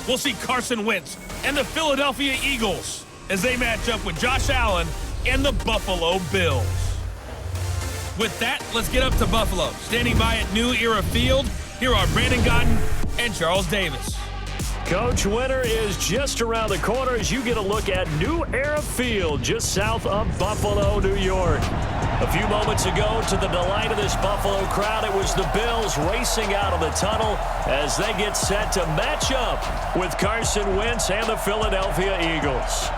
we'll see Carson Wentz and the Philadelphia Eagles as they match up with Josh Allen and the Buffalo Bills. With that, let's get up to Buffalo. Standing by at New Era Field, here are Brandon Gaudin and Charles Davis. Coach, winter is just around the corner as you get a look at New Era Field just south of Buffalo, New York. A few moments ago, to the delight of this Buffalo crowd, it was the Bills racing out of the tunnel as they get set to match up with Carson Wentz and the Philadelphia Eagles.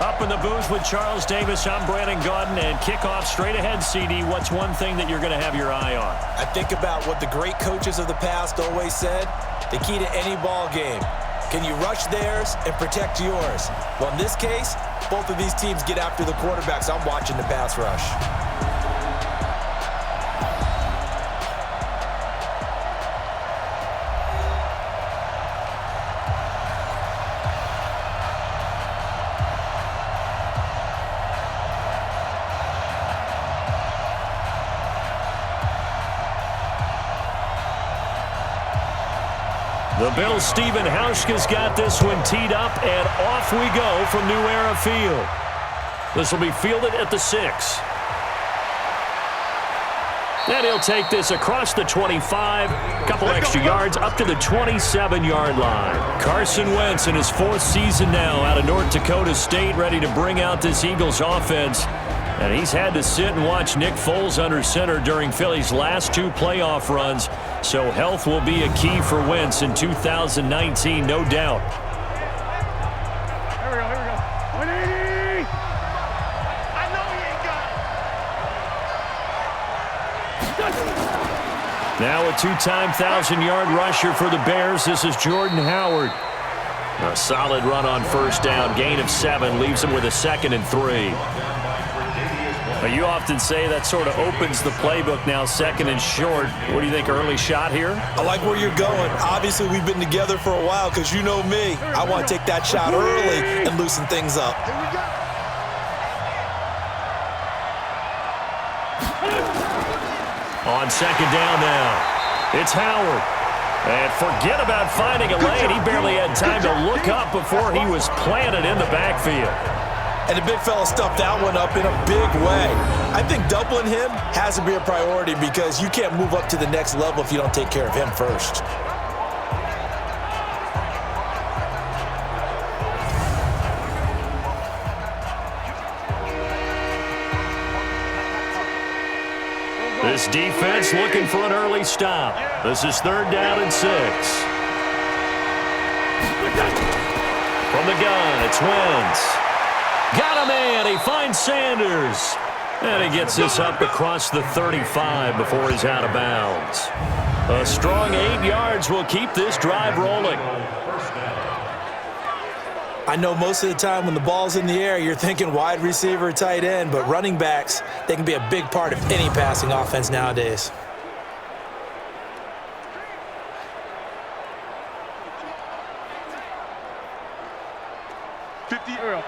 Up in the booth with Charles Davis, I'm Brandon Gaudin, and kickoff straight ahead, CD. What's one thing that you're going to have your eye on? I think about what the great coaches of the past always said. The key to any ball game. Can you rush theirs and protect yours? Well, in this case, both of these teams get after the quarterbacks. I'm watching the pass rush. The Bills' Stephen Hauschka's got this one teed up, and off we go from New Era Field. This will be fielded at the 6. And he'll take this across the 25, couple extra yards up to the 27-yard line. Carson Wentz in his 4th season now out of North Dakota State, ready to bring out this Eagles offense. And he's had to sit and watch Nick Foles under center during Philly's last 2 playoff runs. So health will be a key for Wentz in 2019, no doubt. Here we go. 180! I know he ain't got it! Now a 2-time 1,000-yard rusher for the Bears. This is Jordan Howard. A solid run on first down. Gain of 7 leaves him with a 2nd and 3. You often say that sort of opens the playbook now, 2nd and short. What do you think, early shot here? I like where you're going. Obviously, we've been together for a while because you know me. I want to take that shot early and loosen things up. On 2nd down now, it's Howard. And forget about finding a lane. He barely had time to look up before he was planted in the backfield. And the big fella stuffed that one up in a big way. I think doubling him has to be a priority because you can't move up to the next level if you don't take care of him first. This defense looking for an early stop. This is 3rd down and 6. From the gun, it's Wentz. Got him in. He finds Sanders. And he gets this up across the 35 before he's out of bounds. A strong 8 yards will keep this drive rolling. I know most of the time when the ball's in the air, you're thinking wide receiver, tight end, but running backs, they can be a big part of any passing offense nowadays.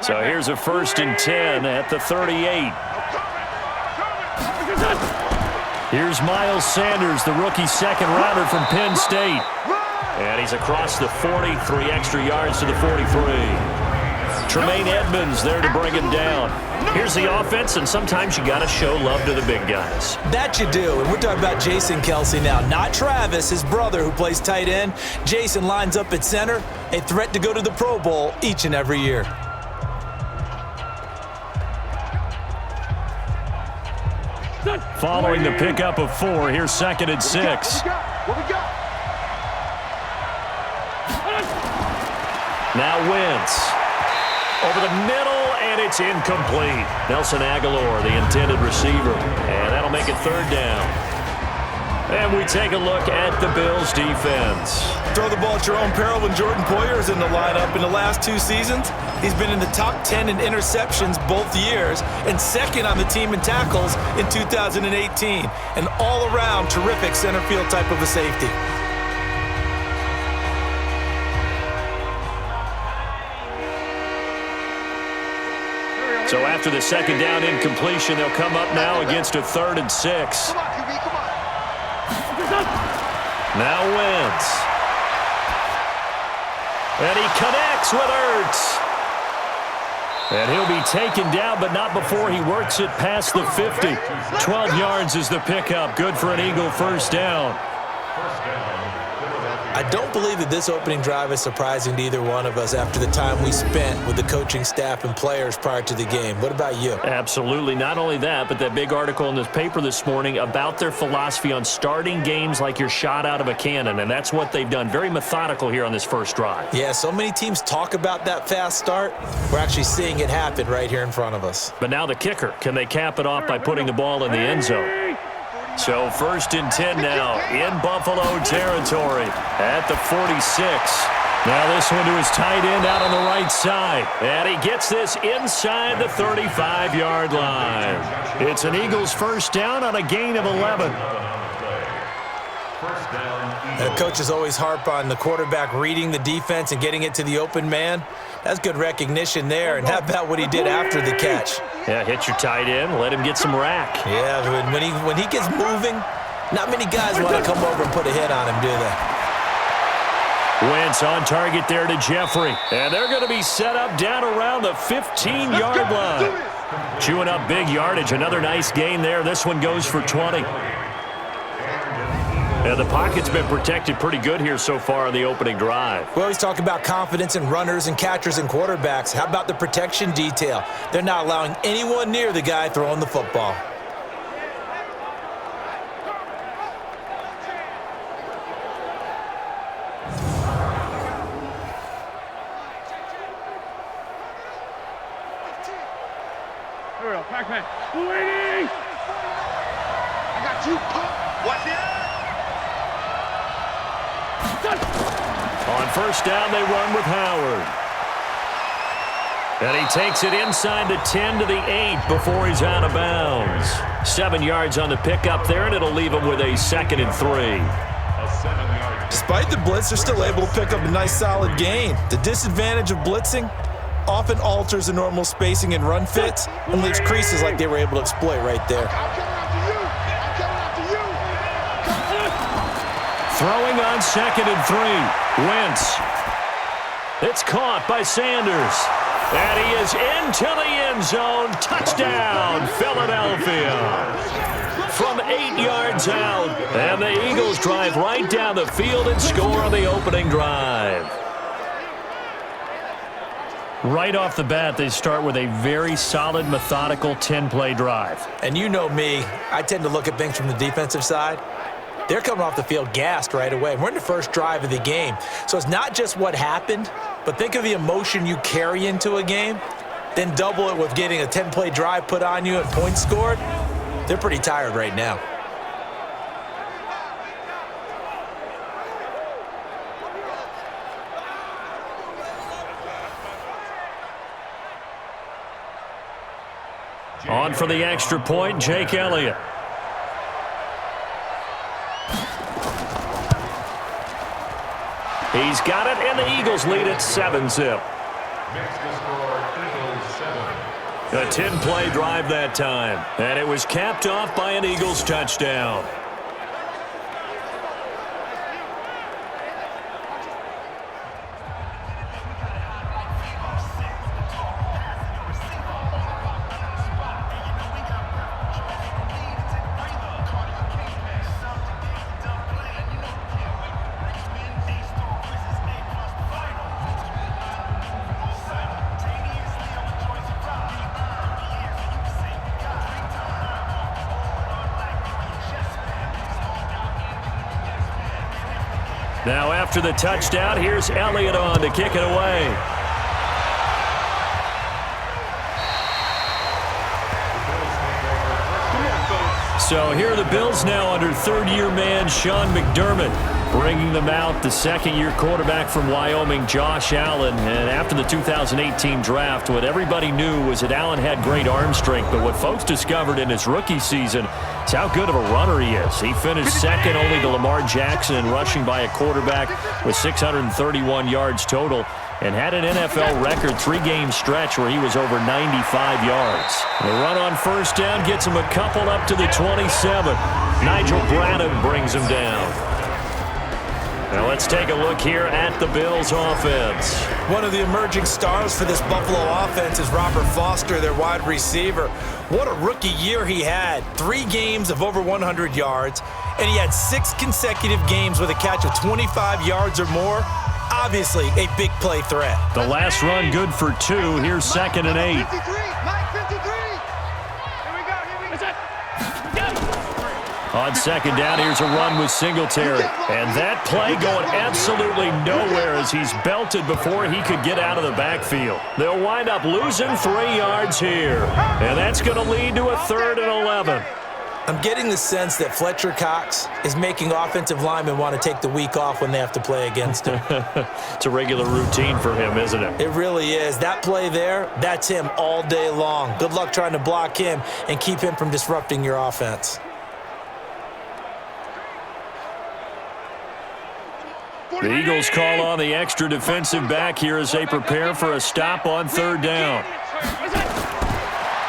So here's a 1st and 10 at the 38. Here's Miles Sanders, the rookie 2nd rounder from Penn State. And he's across the 40, 3 extra yards to the 43. Tremaine Edmonds there to bring him down. Here's the offense, and sometimes you got to show love to the big guys. That you do, and we're talking about Jason Kelce now, not Travis, his brother who plays tight end. Jason lines up at center, a threat to go to the Pro Bowl each and every year. Following the pickup of 4, here's 2nd and 6. Now Wentz. Over the middle, and it's incomplete. Nelson Aguilar, the intended receiver. And that'll make it 3rd down. And we take a look at the Bills' defense. Throw the ball at your own peril when Jordan Poyer is in the lineup. In the last 2 seasons, he's been in the top 10 in interceptions both years and 2nd on the team in tackles in 2018. An all-around terrific center field type of a safety. So after the 2nd down incompletion, they'll come up now against a 3rd and 6. Now Wentz. And he connects with Ertz. And he'll be taken down, but not before he works it past the 50. 12 yards is the pickup. Good for an Eagle first down. I don't believe that this opening drive is surprising to either one of us after the time we spent with the coaching staff and players prior to the game. What about you? Absolutely. Not only that, but that big article in this paper this morning about their philosophy on starting games like you're shot out of a cannon, and that's what they've done. Very methodical here on this first drive. Yeah, so many teams talk about that fast start. We're actually seeing it happen right here in front of us. But now the kicker. Can they cap it off by putting the ball in the end zone? So 1st and 10 now in Buffalo territory at the 46. Now this one to his tight end out on the right side. And he gets this inside the 35-yard line. It's an Eagles first down on a gain of 11. The coaches always harp on the quarterback reading the defense and getting it to the open man. That's good recognition there. And how about what he did after the catch? Yeah, hit your tight end, let him get some rack. Yeah, when he gets moving, not many guys want to come over and put a hit on him, do they? Wentz on target there to Jeffrey. And they're going to be set up down around the 15-yard line. Chewing up big yardage. Another nice gain there. This one goes for 20. And the pocket's been protected pretty good here so far on the opening drive. We always talk about confidence in runners and catchers and quarterbacks. How about the protection detail? They're not allowing anyone near the guy throwing the football. Here we go, Pac-Man. Waiting! I got you, Pop. What's it? On first down, they run with Howard. And he takes it inside the 10 to the 8 before he's out of bounds. 7 yards on the pickup there, and it'll leave him with a 2nd and 3. Despite the blitz, they're still able to pick up a nice solid gain. The disadvantage of blitzing often alters the normal spacing and run fits and leaves creases like they were able to exploit right there. Throwing on 2nd and 3. Wentz. It's caught by Sanders. And he is into the end zone. Touchdown, Philadelphia. From 8 yards out. And the Eagles drive right down the field and score on the opening drive. Right off the bat, they start with a very solid, methodical 10-play drive. And you know me, I tend to look at things from the defensive side. They're coming off the field gassed right away. We're in the first drive of the game. So it's not just what happened, but think of the emotion you carry into a game, then double it with getting a 10-play drive put on you and points scored. They're pretty tired right now. On for the extra point, Jake Elliott. He's got it, and the Eagles lead at 7-zip. A 10-play drive that time, and it was capped off by an Eagles touchdown. Now after the touchdown, here's Elliott on to kick it away. So here are the Bills now under third-year man Sean McDermott, bringing them out the second-year quarterback from Wyoming, Josh Allen. And after the 2018 draft, what everybody knew was that Allen had great arm strength, but what folks discovered in his rookie season is how good of a runner he is. He finished second only to Lamar Jackson in rushing by a quarterback with 631 yards total, and had an NFL record 3-game stretch where he was over 95 yards. The run on first down gets him a couple up to the 27. Nigel Bradham brings him down. Now let's take a look here at the Bills offense. One of the emerging stars for this Buffalo offense is Robert Foster, their wide receiver. What a rookie year he had. 3 games of over 100 yards, and he had 6 consecutive games with a catch of 25 yards or more. Obviously, a big play threat. The last run good for 2. Here's 2nd and 8. 53, Mike 53. Here we go. On 2nd down, here's a run with Singletary. And that play going absolutely nowhere as he's belted before he could get out of the backfield. They'll wind up losing 3 yards here. And that's going to lead to a 3rd and 11. I'm getting the sense that Fletcher Cox is making offensive linemen want to take the week off when they have to play against him. It's a regular routine for him, isn't it? It really is. That play there, that's him all day long. Good luck trying to block him and keep him from disrupting your offense. The Eagles call on the extra defensive back here as they prepare for a stop on 3rd down.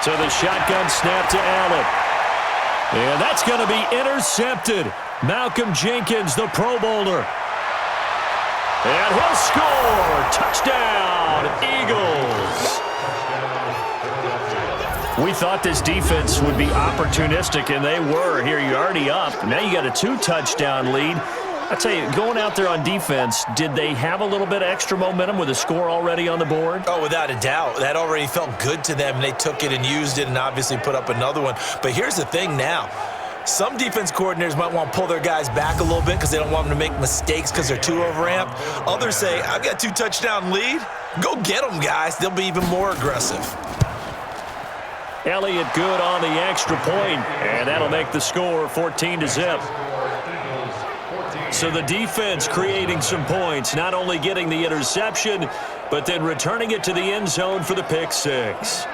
So the shotgun snap to Allen. And that's going to be intercepted. Malcolm Jenkins, the Pro Bowler. And he'll score. Touchdown, Eagles. We thought this defense would be opportunistic, and they were. Here you're already up. Now you got a 2-touchdown lead. I tell you, going out there on defense, did they have a little bit of extra momentum with a score already on the board? Oh, without a doubt. That already felt good to them. They took it and used it and obviously put up another one. But here's the thing now. Some defense coordinators might want to pull their guys back a little bit because they don't want them to make mistakes because they're too overamped. Others say, I've got 2-touchdown lead. Go get them, guys. They'll be even more aggressive. Elliott good on the extra point, and that'll make the score 14-0. So the defense creating some points, not only getting the interception, but then returning it to the end zone for the pick 6.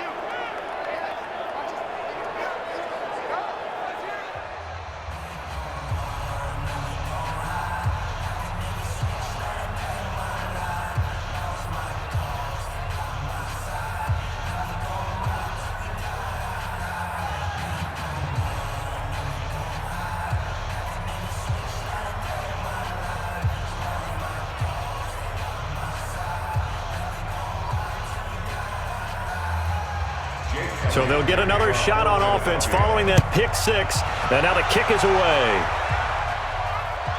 So they'll get another shot on offense following that pick 6. And now the kick is away.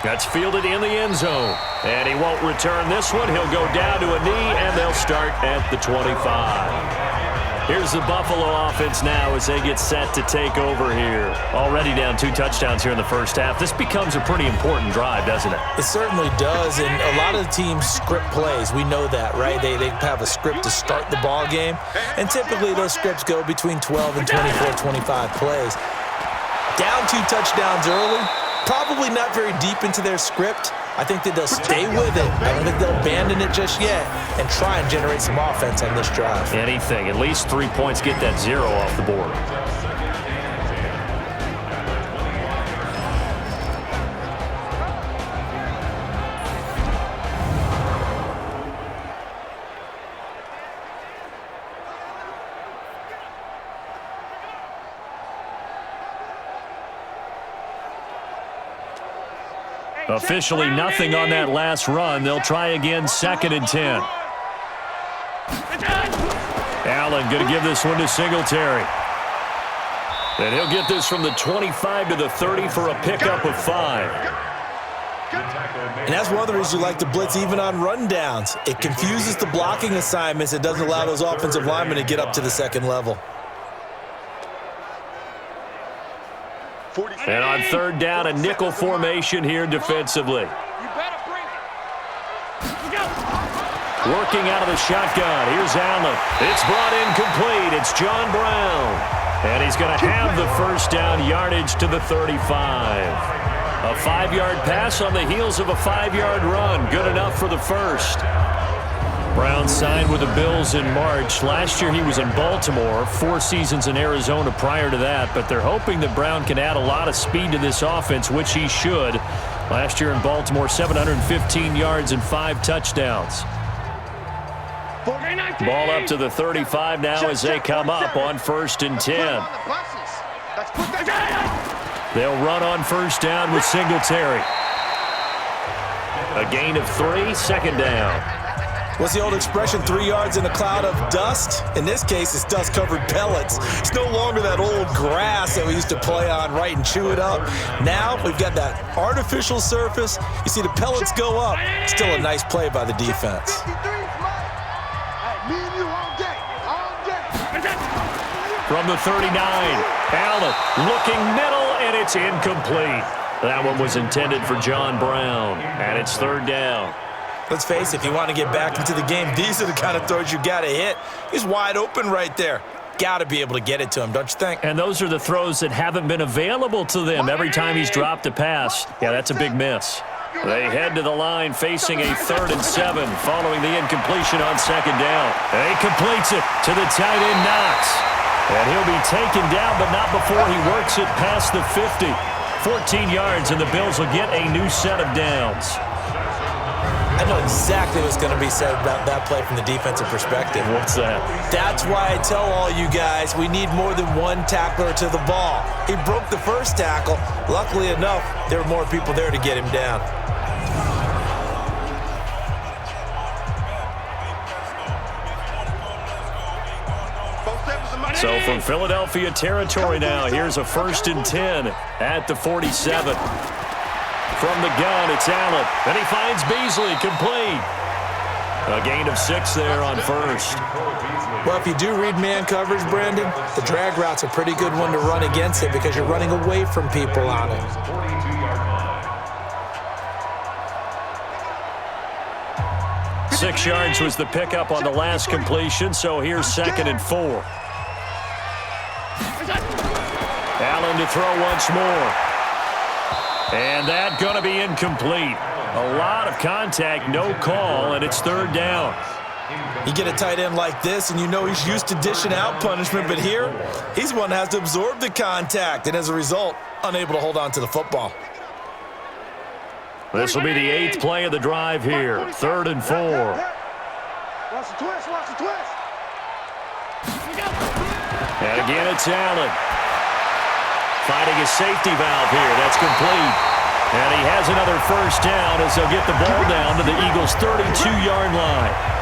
That's fielded in the end zone. And he won't return this one. He'll go down to a knee, and they'll start at the 25. Here's the Buffalo offense now as they get set to take over here. Already down 2 touchdowns here in the first half. This becomes a pretty important drive, doesn't it? It certainly does, and a lot of the teams script plays. We know that, right? They have a script to start the ball game, and typically those scripts go between 12 and 24, 25 plays. Down 2 touchdowns early, probably not very deep into their script. I think that they'll stay with it. I don't think they'll abandon it just yet and try and generate some offense on this drive. Anything. At least 3 points, get that 0 off the board. Officially nothing on that last run. They'll try again, 2nd and 10. Allen going to give this one to Singletary. And he'll get this from the 25 to the 30 for a pickup of 5. And that's one of the reasons you like to blitz even on rundowns. It confuses the blocking assignments. It doesn't allow those offensive linemen to get up to the 2nd level. And on 3rd down, a nickel formation here defensively. Working out of the shotgun. Here's Allen. It's brought in complete. It's John Brown. And he's going to have the first down yardage to the 35. A 5-yard pass on the heels of a 5-yard run. Good enough for the first. Brown signed with the Bills in March. Last year he was in Baltimore, 4 seasons in Arizona prior to that, but they're hoping that Brown can add a lot of speed to this offense, which he should. Last year in Baltimore, 715 yards and 5 touchdowns. Ball up to the 35 now as they come up on 1st and 10. They'll run on 1st down with Singletary. A gain of 3, second down. What's the old expression, 3 yards in a cloud of dust? In this case, it's dust-covered pellets. It's no longer that old grass that we used to play on, right, and chew it up. Now we've got that artificial surface. You see the pellets go up. Still a nice play by the defense. From the 39, Allen looking middle, and it's incomplete. That one was intended for John Brown, and it's third down. Let's face it, if you want to get back into the game, these are the kind of throws you got to hit. He's wide open right there. Got to be able to get it to him, don't you think? And those are the throws that haven't been available to them every time he's dropped a pass. Yeah, that's a big miss. They head to the line facing a 3rd and 7 following the incompletion on second down. And he completes it to the tight end Knox. And he'll be taken down, but not before he works it past the 50. 14 yards, and the Bills will get a new set of downs. I know exactly what's going to be said about that play from the defensive perspective. What's that? That's why I tell all you guys we need more than one tackler to the ball. He broke the first tackle. Luckily enough, there were more people there to get him down. So from Philadelphia territory now, here's a 1st and 10 at the 47. From the gun, it's Allen. Then he finds Beasley, complete. A gain of 6 there on first. Well, if you do read man coverage, Brandon, the drag route's a pretty good one to run against it because you're running away from people on it. Six yards was the pickup on the last completion, so here's 2nd and 4. Allen to throw once more. And that going to be incomplete. A lot of contact, no call, and it's 3rd down. You get a tight end like this, and you know he's used to dishing out punishment, but here, he's one that has to absorb the contact, and as a result, unable to hold on to the football. This will be the 8th play of the drive here. 3rd and 4. Watch the twist, watch the twist. And again, it's Allen. Finding a safety valve here. That's complete. And he has another first down as they'll get the ball down to the Eagles' 32-yard line.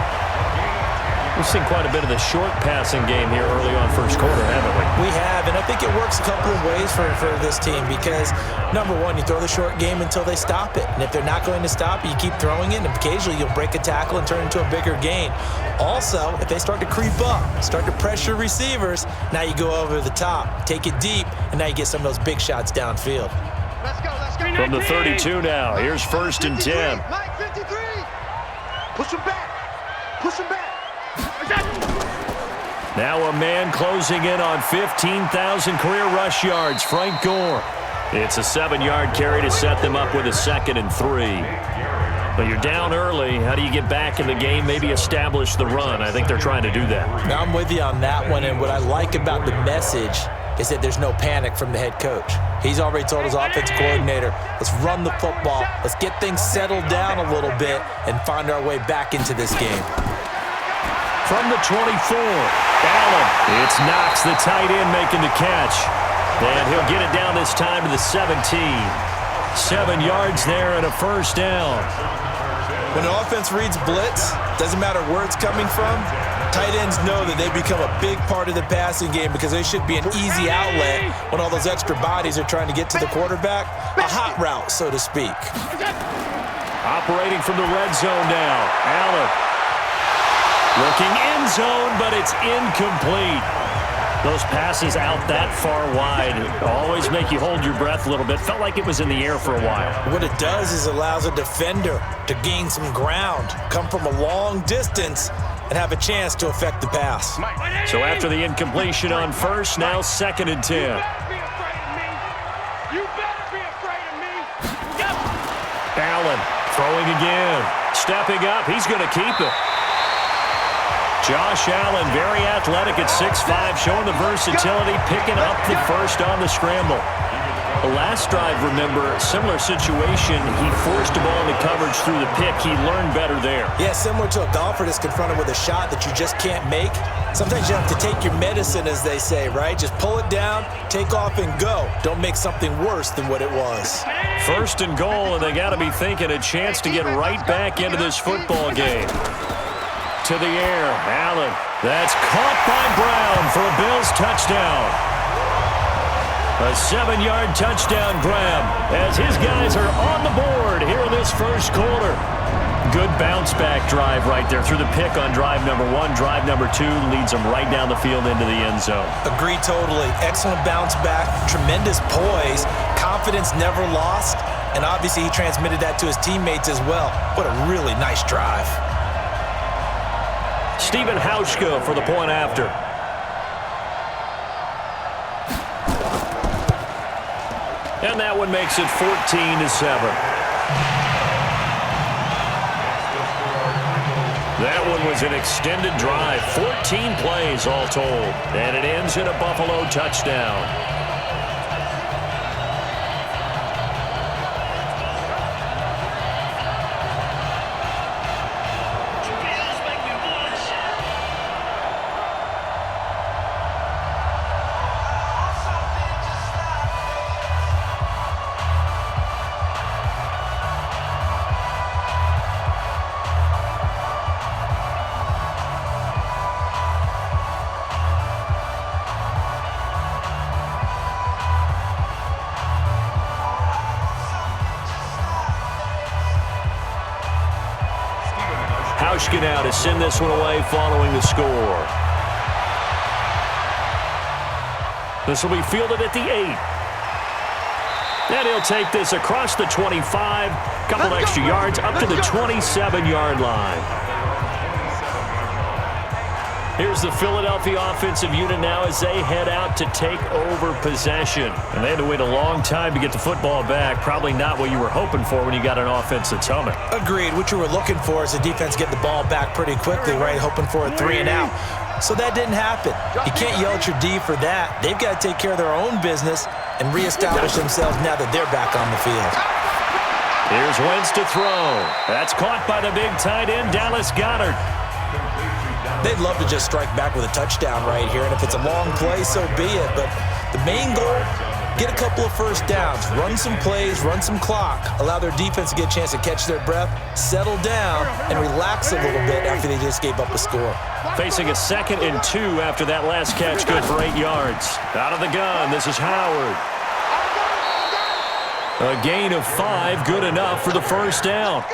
We've seen quite a bit of the short passing game here early on first quarter, haven't we? We have, and I think it works a couple of ways for this team because, number one, you throw the short game until they stop it. And if they're not going to stop it, you keep throwing it, and occasionally you'll break a tackle and turn it into a bigger gain. Also, if they start to creep up, start to pressure receivers, now you go over the top, take it deep, and now you get some of those big shots downfield. Let's go, let's go. From the 32 now, here's 1st and 10. Mike 53. Push him back. Push him back. Now a man closing in on 15,000 career rush yards, Frank Gore. It's a 7-yard carry to set them up with a 2nd and 3. But you're down early. How do you get back in the game, maybe establish the run? I think they're trying to do that. Now I'm with you on that one, and what I like about the message is that there's no panic from the head coach. He's already told his offensive coordinator, let's run the football, let's get things settled down a little bit, and find our way back into this game. From the 24, Allen. It's Knox, the tight end, making the catch. And he'll get it down this time to the 17. 7 yards there and a first down. When an offense reads blitz, doesn't matter where it's coming from, tight ends know that they become a big part of the passing game because they should be an easy outlet when all those extra bodies are trying to get to the quarterback. A hot route, so to speak. Operating from the red zone now, Allen. Looking end zone, but it's incomplete. Those passes out that far wide always make you hold your breath a little bit. Felt like it was in the air for a while. What it does is allows a defender to gain some ground, come from a long distance, and have a chance to affect the pass. So after the incompletion on first, now 2nd and 10. You better be afraid of me. Allen throwing again. Stepping up, he's going to keep it. Josh Allen, very athletic at 6'5", showing the versatility, picking up the first on the scramble. The last drive, remember, similar situation. He forced a ball into coverage through the pick. He learned better there. Yeah, similar to a golfer that's confronted with a shot that you just can't make. Sometimes you have to take your medicine, as they say, right? Just pull it down, take off, and go. Don't make something worse than what it was. First and goal, and they got to be thinking a chance to get right back into this football game. To the air, Allen. That's caught by Brown for a Bills touchdown. A 7-yard touchdown grab as his guys are on the board here in this first quarter. Good bounce-back drive right there through the pick on drive number 1. Drive number 2 leads them right down the field into the end zone. Agree totally. Excellent bounce back, tremendous poise, confidence never lost, and obviously he transmitted that to his teammates as well. What a really nice drive. Stephen Hauschka for the point after. And that one makes it 14-7. That one was an extended drive, 14 plays all told, and it ends in a Buffalo touchdown. Hauschka now to send this one away following the score. This will be fielded at the 8. And he'll take this across the 25. Couple extra yards up to the 27-yard line. Here's the Philadelphia offensive unit now as they head out to take over possession. And they had to wait a long time to get the football back. Probably not what you were hoping for when you got an offense that's humming. Agreed. What you were looking for is the defense get the ball back pretty quickly, right? Hoping for a 3 and out. So that didn't happen. You can't yell at your D for that. They've got to take care of their own business and reestablish themselves now that they're back on the field. Here's Wentz to throw. That's caught by the big tight end, Dallas Goedert. They'd love to just strike back with a touchdown right here, and if it's a long play, so be it. But the main goal, get a couple of first downs, run some plays, run some clock, allow their defense to get a chance to catch their breath, settle down, and relax a little bit after they just gave up a score. Facing a 2nd and 2 after that last catch, good for 8 yards. Out of the gun, this is Howard. A gain of 5, good enough for the first down.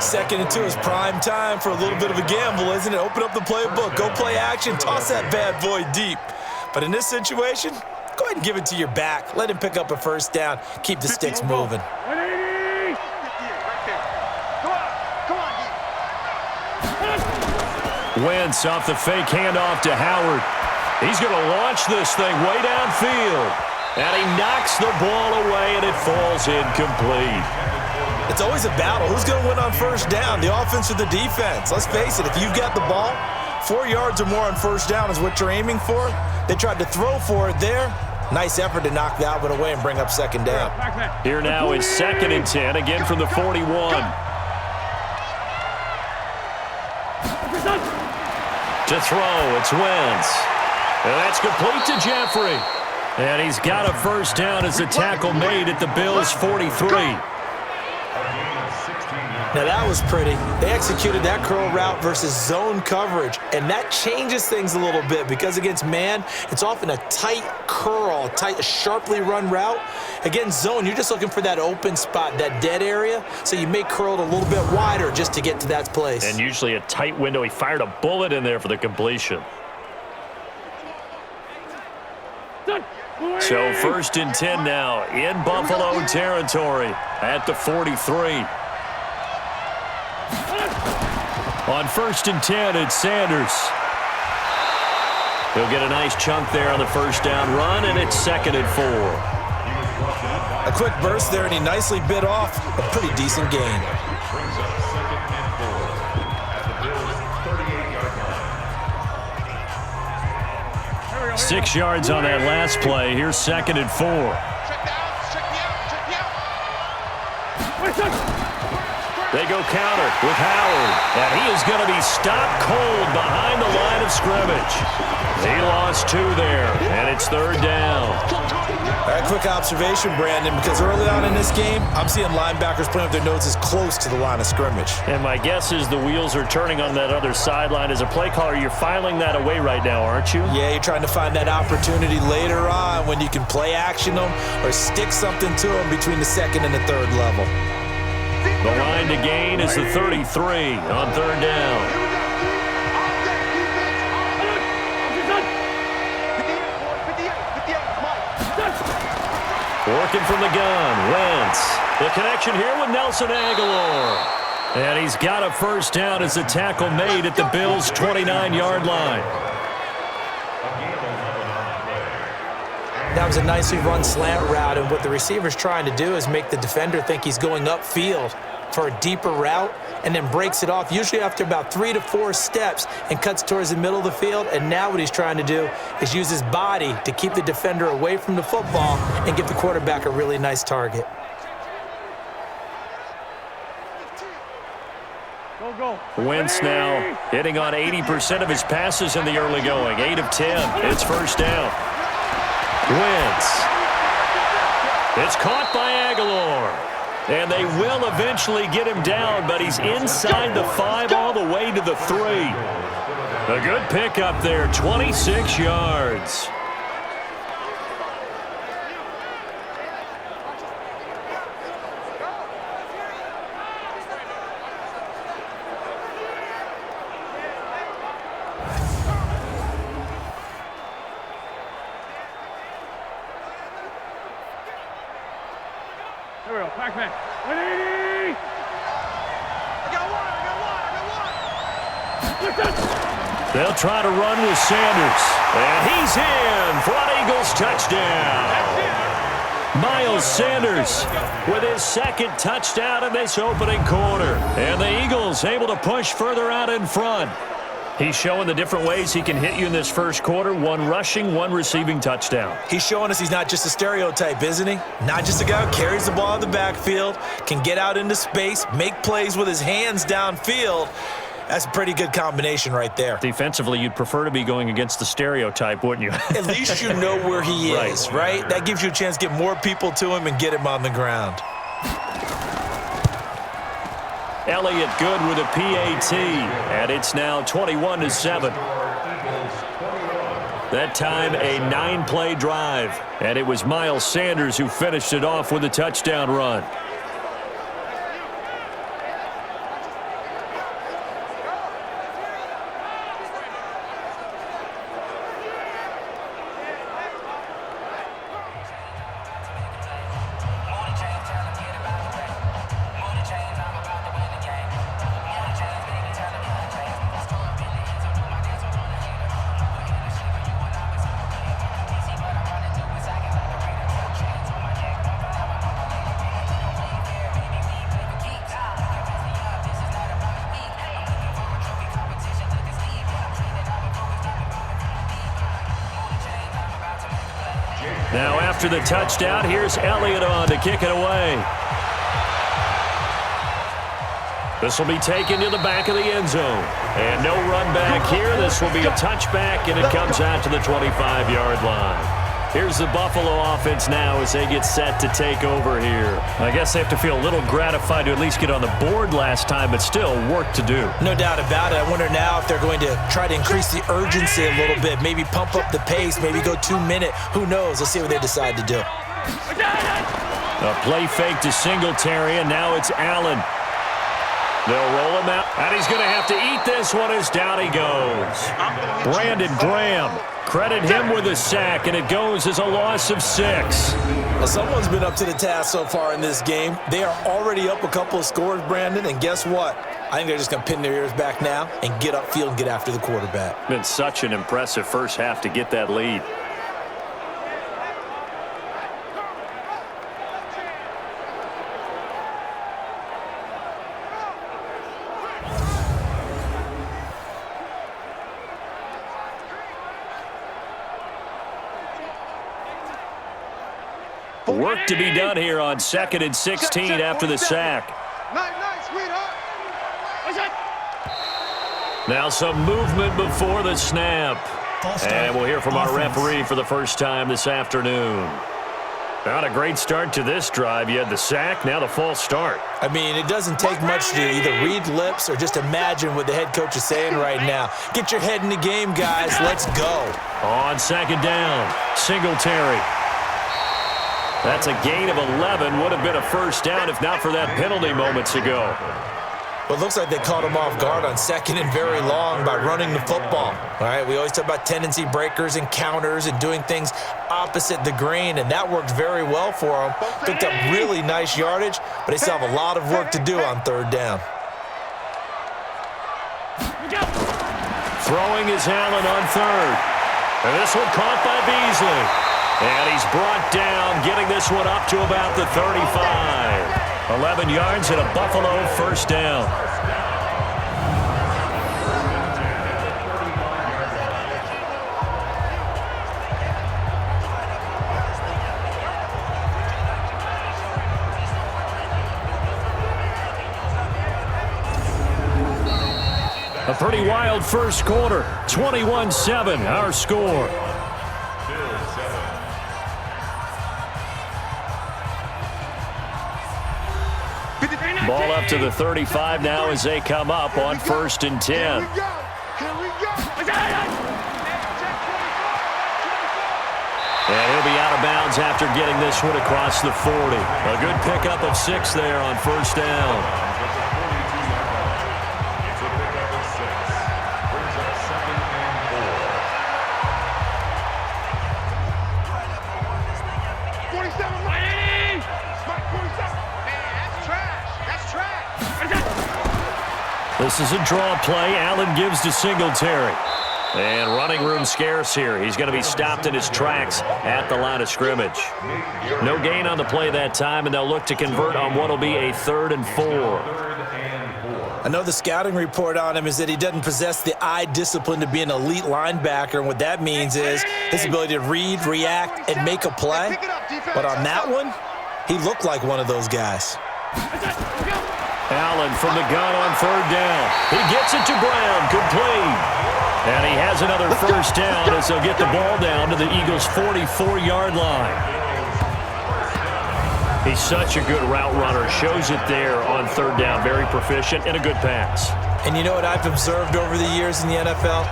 2nd and 2 is prime time for a little bit of a gamble, isn't it? Open up the playbook, go play action, toss that bad boy deep. But in this situation, go ahead and give it to your back. Let him pick up a first down. Keep the sticks moving. Wentz off the fake handoff to Howard. He's going to launch this thing way downfield. And he knocks the ball away, and it falls incomplete. It's always a battle. Who's going to win on first down, the offense or the defense? Let's face it, if you've got the ball, 4 yards or more on first down is what you're aiming for. They tried to throw for it there. Nice effort to knock that one away and bring up 2nd down. Here now is 2nd and 10, again from the 41. To throw, it's Wentz. And that's complete to Jeffrey. And he's got a first down as the tackle made at the Bills' 43. Now that was pretty. They executed that curl route versus zone coverage, and that changes things a little bit because against man, it's often a tight curl, a sharply run route. Against zone, you're just looking for that open spot, that dead area, so you make curl a little bit wider just to get to that place. And usually a tight window. He fired a bullet in there for the completion. So 1st and 10 now in Buffalo territory at the 43. On 1st and 10, it's Sanders. He'll get a nice chunk there on the first down run, and it's 2nd and 4. A quick burst there, and he nicely bit off a pretty decent gain. 6 yards on that last play. Here's 2nd and 4. They go counter with Howard, and he is going to be stopped cold behind the line of scrimmage. He lost 2 there, and it's 3rd down. All right, quick observation, Brandon, because early on in this game, I'm seeing linebackers putting up their noses close to the line of scrimmage. And my guess is the wheels are turning on that other sideline. As a play caller, you're filing that away right now, aren't you? Yeah, you're trying to find that opportunity later on when you can play action them or stick something to them between the 2nd and the 3rd level. The line to gain is the 33 on 3rd down. Working from the gun, Wentz. The connection here with Nelson Aguilar. And he's got a 1st down as the tackle made at the Bills' 29-yard line. That was a nicely run slant route, and what the receiver's trying to do is make the defender think he's going upfield for a deeper route and then breaks it off, usually after about 3 to 4 steps, and cuts towards the middle of the field. And now what he's trying to do is use his body to keep the defender away from the football and give the quarterback a really nice target. Wentz now hitting on 80% of his passes in the early going. 8 of 10. It's 1st down. Wentz. It's caught by Aguilar. And they will eventually get him down, but he's inside the 5 all the way to the 3. A good pickup there, 26 yards. Here we go, Pac-Man. 180! I got one! They'll try to run with Sanders. And he's in for an Eagles touchdown. Miles Sanders with his 2nd touchdown in this opening quarter. And the Eagles able to push further out in front. He's showing the different ways he can hit you in this 1st quarter. 1 rushing, 1 receiving touchdown. He's showing us he's not just a stereotype, isn't he? Not just a guy who carries the ball in the backfield, can get out into space, make plays with his hands downfield. That's a pretty good combination right there. Defensively, you'd prefer to be going against the stereotype, wouldn't you? At least you know where he is, right? That gives you a chance to get more people to him and get him on the ground. Elliott good with a PAT, and it's now 21-7. That time a 9-play drive, and it was Miles Sanders who finished it off with a touchdown run. Now after the touchdown, here's Elliott on to kick it away. This will be taken to the back of the end zone. And no run back here. This will be a touchback, and it comes out to the 25-yard line. Here's the Buffalo offense now as they get set to take over here. I guess they have to feel a little gratified to at least get on the board last time, but still work to do. No doubt about it. I wonder now if they're going to try to increase the urgency a little bit, maybe pump up the pace, maybe go 2-minute. Who knows? Let's see what they decide to do. A play fake to Singletary, and now it's Allen. They'll roll him out, and he's going to have to eat this one as down he goes. Brandon Graham. Credit him with a sack, and it goes as a loss of 6. Well, someone's been up to the task so far in this game. They are already up a couple of scores, Brandon, and guess what? I think they're just going to pin their ears back now and get upfield and get after the quarterback. Been such an impressive first half to get that lead. Work to be done here on 2nd and 16 after the sack. Night, sweetheart. Now some movement before the snap. And we'll hear from our referee for the first time this afternoon. Not a great start to this drive. You had the sack, now the false start. I mean, it doesn't take much to either read lips or just imagine what the head coach is saying right now. Get your head in the game, guys. Let's go. On second down, Singletary. That's a gain of 11. Would have been a first down if not for that penalty moments ago. Well, it looks like they caught him off guard on second and very long by running the football. All right, we always talk about tendency breakers and counters and doing things opposite the grain, and that worked very well for them. Picked up really nice yardage, but they still have a lot of work to do on third down. Throwing is Allen on third. And this one caught by Beasley. And he's brought down, getting this one up to about the 35. 11 yards and a Buffalo first down. A pretty wild first quarter. 21-7, our score. Ball up to the 35 now as they come up on 1st and 10. Here we go. And he'll be out of bounds after getting this one across the 40. A good pickup of 6 there on 1st down. This is a draw play. Allen gives to Singletary. And running room scarce here. He's going to be stopped in his tracks at the line of scrimmage. No gain on the play that time, and they'll look to convert on what will be a 3rd and 4. I know the scouting report on him is that he doesn't possess the eye discipline to be an elite linebacker, and what that means is his ability to read, react, and make a play. But on that one, he looked like one of those guys. Allen from the gun on 3rd down. He gets it to Brown. Complete. And he has another first down as they'll get the ball down to the Eagles' 44-yard line. He's such a good route runner. Shows it there on 3rd down. Very proficient and a good pass. And you know what I've observed over the years in the NFL?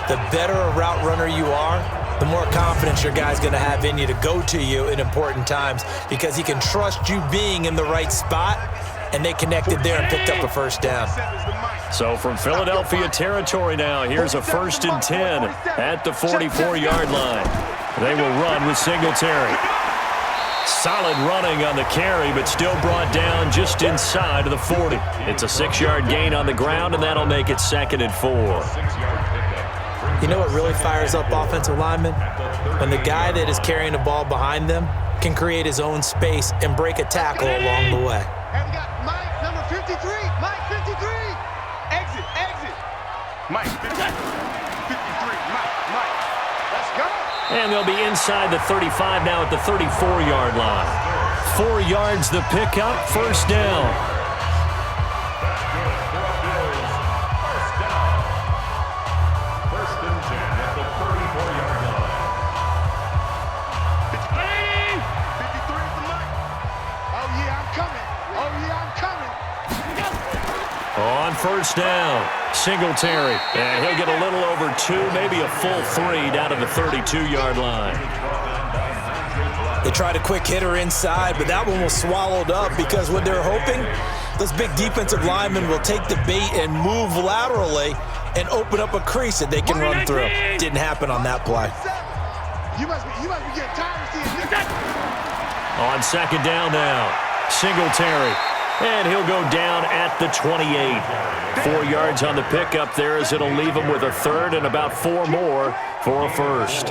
The better a route runner you are, the more confidence your guy's going to have in you to go to you in important times because he can trust you being in the right spot. And they connected there and picked up a first down. So from Philadelphia territory now, here's a 1st and 10 at the 44-yard line. They will run with Singletary. Solid running on the carry, but still brought down just inside of the 40. It's a 6-yard gain on the ground, and that'll make it 2nd and 4. You know what really fires up offensive linemen? When the guy that is carrying the ball behind them can create his own space and break a tackle along the way. And we got Mike, number 53. Mike, 53. Exit, exit. Mike, 53. Mike. Let's go. And they'll be inside the 35 now at the 34-yard line. 4 yards the pickup, first down. On 1st down, Singletary. And he'll get a little over 2, maybe a full 3 down to the 32-yard line. They tried a quick hitter inside, but that one was swallowed up because what they're hoping, those big defensive linemen will take the bait and move laterally and open up a crease that they can run through. Didn't happen on that play. You must be getting tired of seeing this. On 2nd down now, Singletary. And he'll go down at the 28. 4 yards on the pickup there as it'll leave him with a 3rd and about 4 more for a first.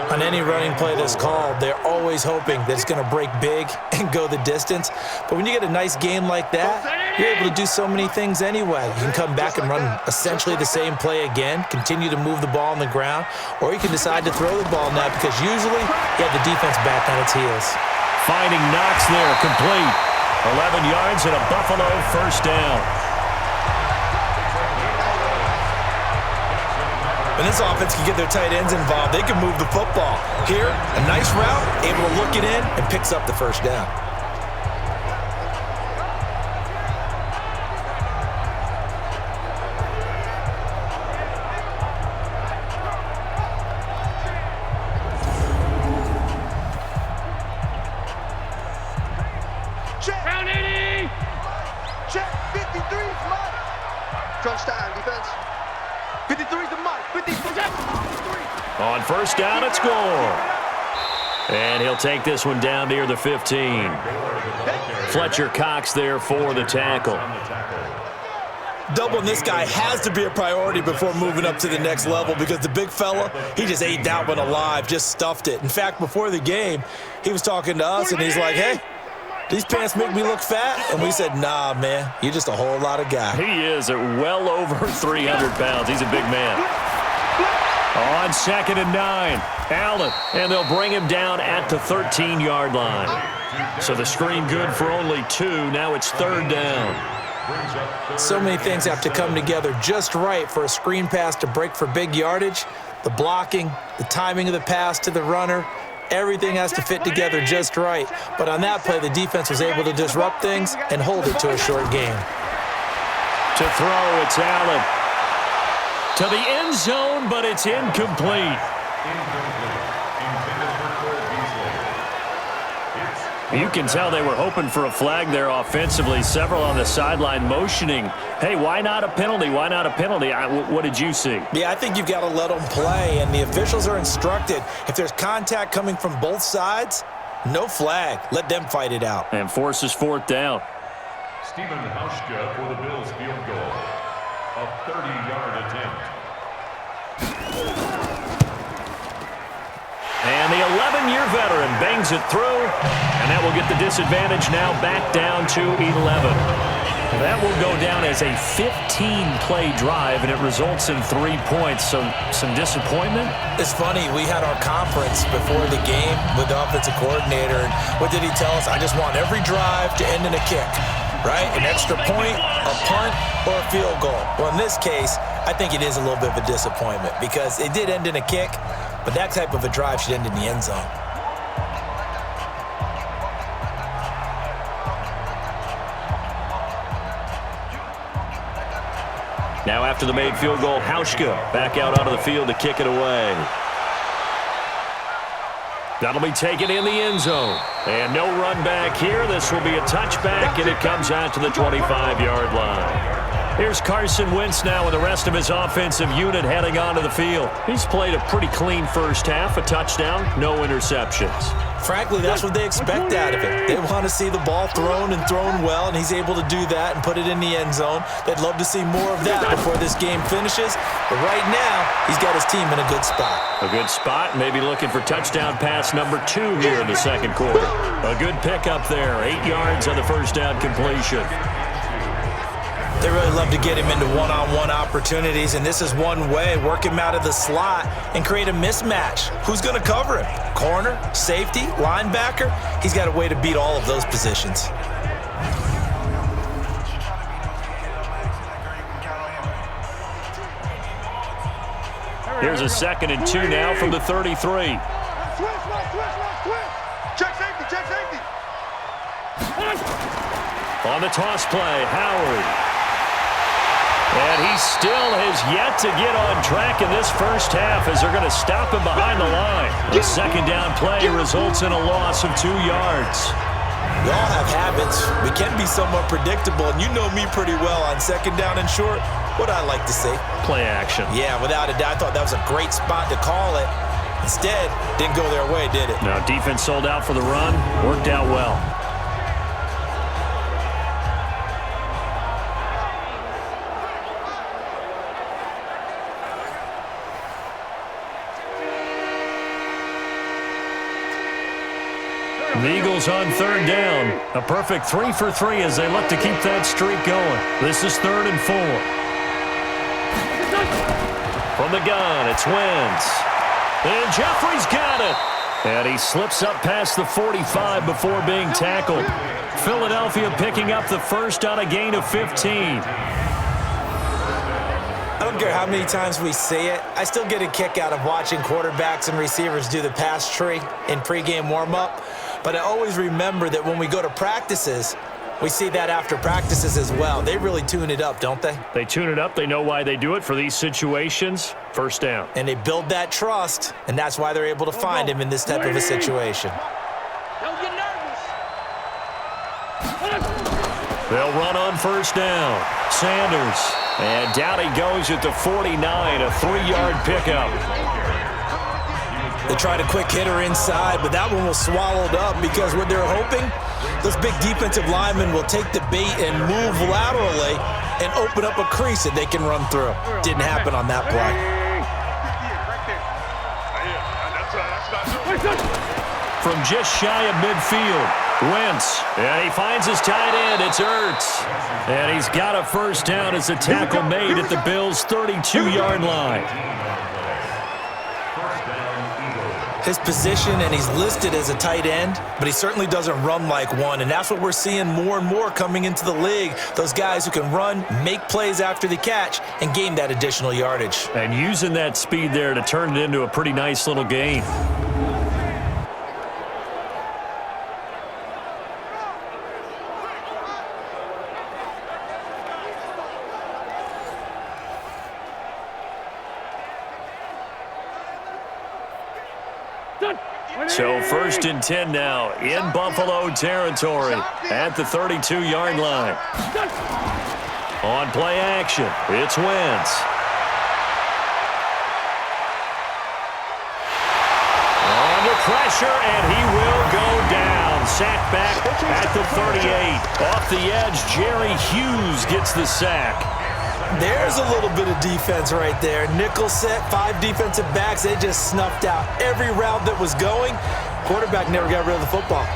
On any running play that's called, they're always hoping that it's going to break big and go the distance. But when you get a nice game like that, you're able to do so many things anyway. You can come back and run essentially the same play again, continue to move the ball on the ground, or you can decide to throw the ball now because usually you have the defense back on its heels. Finding Knox there, complete. 11 yards and a Buffalo first down. When this offense can get their tight ends involved, they can move the football. Here, a nice route, able to look it in, and picks up the first down. Check. 53 is mine. Crunch time, defense. 53 is the mark. 53. On first down, it's score. And he'll take this one down near the 15. Fletcher Cox there for the tackle. Doubling this guy has to be a priority before moving up to the next level because the big fella, he just ate that one alive, just stuffed it. In fact, before the game, he was talking to us, and he's like, hey, these pants make me look fat? And we said, nah, man, you're just a whole lot of guy. He is at well over 300 pounds. He's a big man. On 2nd and 9, Allen, and they'll bring him down at the 13-yard line. So the screen good for only 2. Now it's 3rd down. So many things have to come together just right for a screen pass to break for big yardage. The blocking, the timing of the pass to the runner, everything has to fit together just right. But on that play, the defense was able to disrupt things and hold it to a short gain. To throw, it's Allen. To the end zone, but it's incomplete. You can tell they were hoping for a flag there offensively. Several on the sideline motioning, hey, why not a penalty? Why not a penalty? What did you see? Yeah, I think you've got to let them play, and the officials are instructed. If there's contact coming from both sides, no flag. Let them fight it out. And forces 4th down. Stephen Hauschka for the Bills field goal. A 30-yard attempt. And the 11-year veteran bangs it through, and that will get the disadvantage now back down to 11. That will go down as a 15-play drive, and it results in 3 points. So some disappointment. It's funny, we had our conference before the game with the offensive coordinator, and what did he tell us? I just want every drive to end in a kick, right? An extra point, a punt, or a field goal. Well, in this case, I think it is a little bit of a disappointment because it did end in a kick, but that type of a drive should end in the end zone. Now after the made field goal, Hauschka back out onto the field to kick it away. That'll be taken in the end zone. And no run back here. This will be a touchback, and it comes out to the 25-yard line. Here's Carson Wentz now with the rest of his offensive unit heading onto the field. He's played a pretty clean first half, a touchdown, no interceptions. Frankly, that's what they expect out of it. They want to see the ball thrown and thrown well, and he's able to do that and put it in the end zone. They'd love to see more of that before this game finishes. But right now, he's got his team in a good spot. A good spot, maybe looking for touchdown pass number 2 here in the second quarter. A good pickup there, 8 yards on the first down completion. They really love to get him into one-on-one opportunities, and this is one way. Work him out of the slot and create a mismatch. Who's going to cover him? Corner, safety, linebacker? He's got a way to beat all of those positions. Here's a 2nd and 2 now from the 33. Check safety, check safety. On the toss play, Howard. And he still has yet to get on track in this first half as they're going to stop him behind the line. The second down play results in a loss of 2 yards. We all have habits. We can be somewhat predictable, and you know me pretty well on second down and short. What I like to see. Play action. Yeah, without a doubt. I thought that was a great spot to call it. Instead, didn't go their way, did it? Now, defense sold out for the run. Worked out well. The Eagles on 3rd down. A perfect 3 for 3 as they look to keep that streak going. This is 3rd and 4. From the gun, it's Wentz. And Jeffrey's got it. And he slips up past the 45 before being tackled. Philadelphia picking up the first on a gain of 15. I don't don't care how many times we see it. I still get a kick out of watching quarterbacks and receivers do the pass tree in pregame warm-up. But I always remember that when we go to practices, we see that after practices as well. They really tune it up, don't they? They tune it up. They know why they do it for these situations. First down. And they build that trust, and that's why they're able to find him in this type of a situation. Don't get nervous. They'll run on first down. Sanders. And down he goes at the 49, a 3-yard pickup. They tried a quick hitter inside, but that one was swallowed up because what they're hoping, those big defensive linemen will take the bait and move laterally and open up a crease that they can run through. Didn't happen on that play. From just shy of midfield, Wentz. And he finds his tight end. It's Ertz. And he's got a first down as the tackle made at the Bills' 32-yard line. His position, and he's listed as a tight end, but he certainly doesn't run like one, and that's what we're seeing more and more coming into the league. Those guys who can run, make plays after the catch, and gain that additional yardage. And using that speed there to turn it into a pretty nice little gain. So 1st and 10 now in Buffalo territory at the 32-yard line. On play action, it's Wentz. Under pressure, and he will go down. Sacked back at the 38. Off the edge, Jerry Hughes gets the sack. There's a little bit of defense right there. Nickel set, 5 defensive backs. They just snuffed out every route that was going. Quarterback never got rid of the football.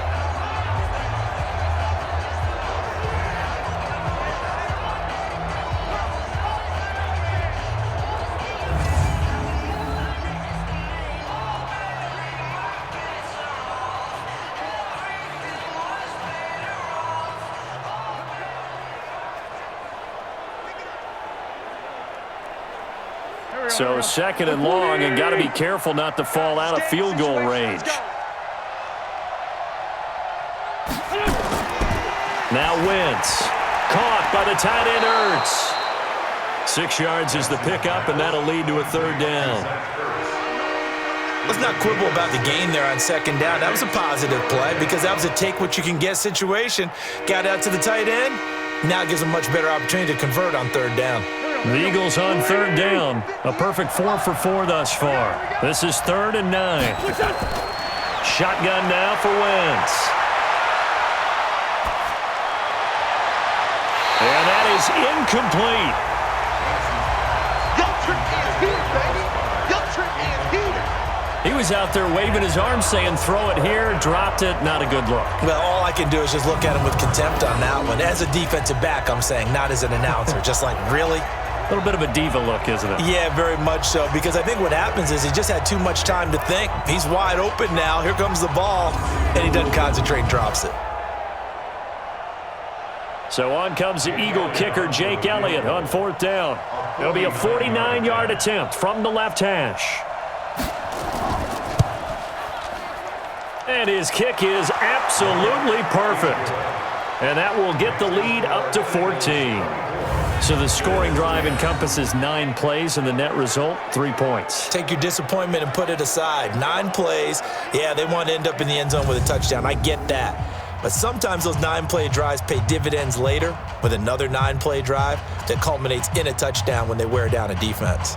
So 2nd and long, and got to be careful not to fall out of field goal range. Now Wentz, caught by the tight end Ertz. 6 yards is the pickup, and that'll lead to a 3rd down. Let's not quibble about the gain there on 2nd down. That was a positive play because that was a take-what-you-can-get situation. Got out to the tight end. Now it gives them a much better opportunity to convert on 3rd down. The Eagles on 3rd down. A perfect 4 for 4 thus far. This is 3rd and 9. Shotgun now for Wentz. And that is incomplete. Your trick is here, baby. Your trick is here. He was out there waving his arms saying, throw it here, dropped it, not a good look. Well, all I can do is just look at him with contempt on that one. As a defensive back, I'm saying, not as an announcer. Just like, really? A little bit of a diva look, isn't it? Yeah, very much so, because I think what happens is he just had too much time to think. He's wide open now. Here comes the ball, and he doesn't concentrate and drops it. So on comes the Eagle kicker, Jake Elliott, on 4th down. It'll be a 49-yard attempt from the left hash. And his kick is absolutely perfect. And that will get the lead up to 14. So the scoring drive encompasses 9 plays, and the net result, 3 points. Take your disappointment and put it aside. 9 plays. Yeah, they want to end up in the end zone with a touchdown. I get that. But sometimes those 9-play drives pay dividends later with another 9-play drive that culminates in a touchdown when they wear down a defense.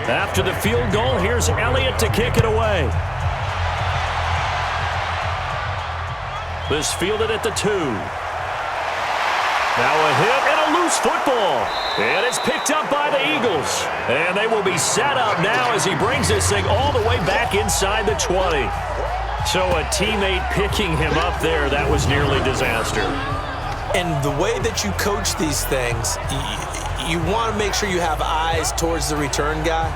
After the field goal, here's Elliott to kick it away. This fielded at the 2. Now a hit and a loose football. And it's picked up by the Eagles. And they will be set up now as he brings this thing all the way back inside the 20. So a teammate picking him up there, that was nearly disaster. And the way that you coach these things, you want to make sure you have eyes towards the return guy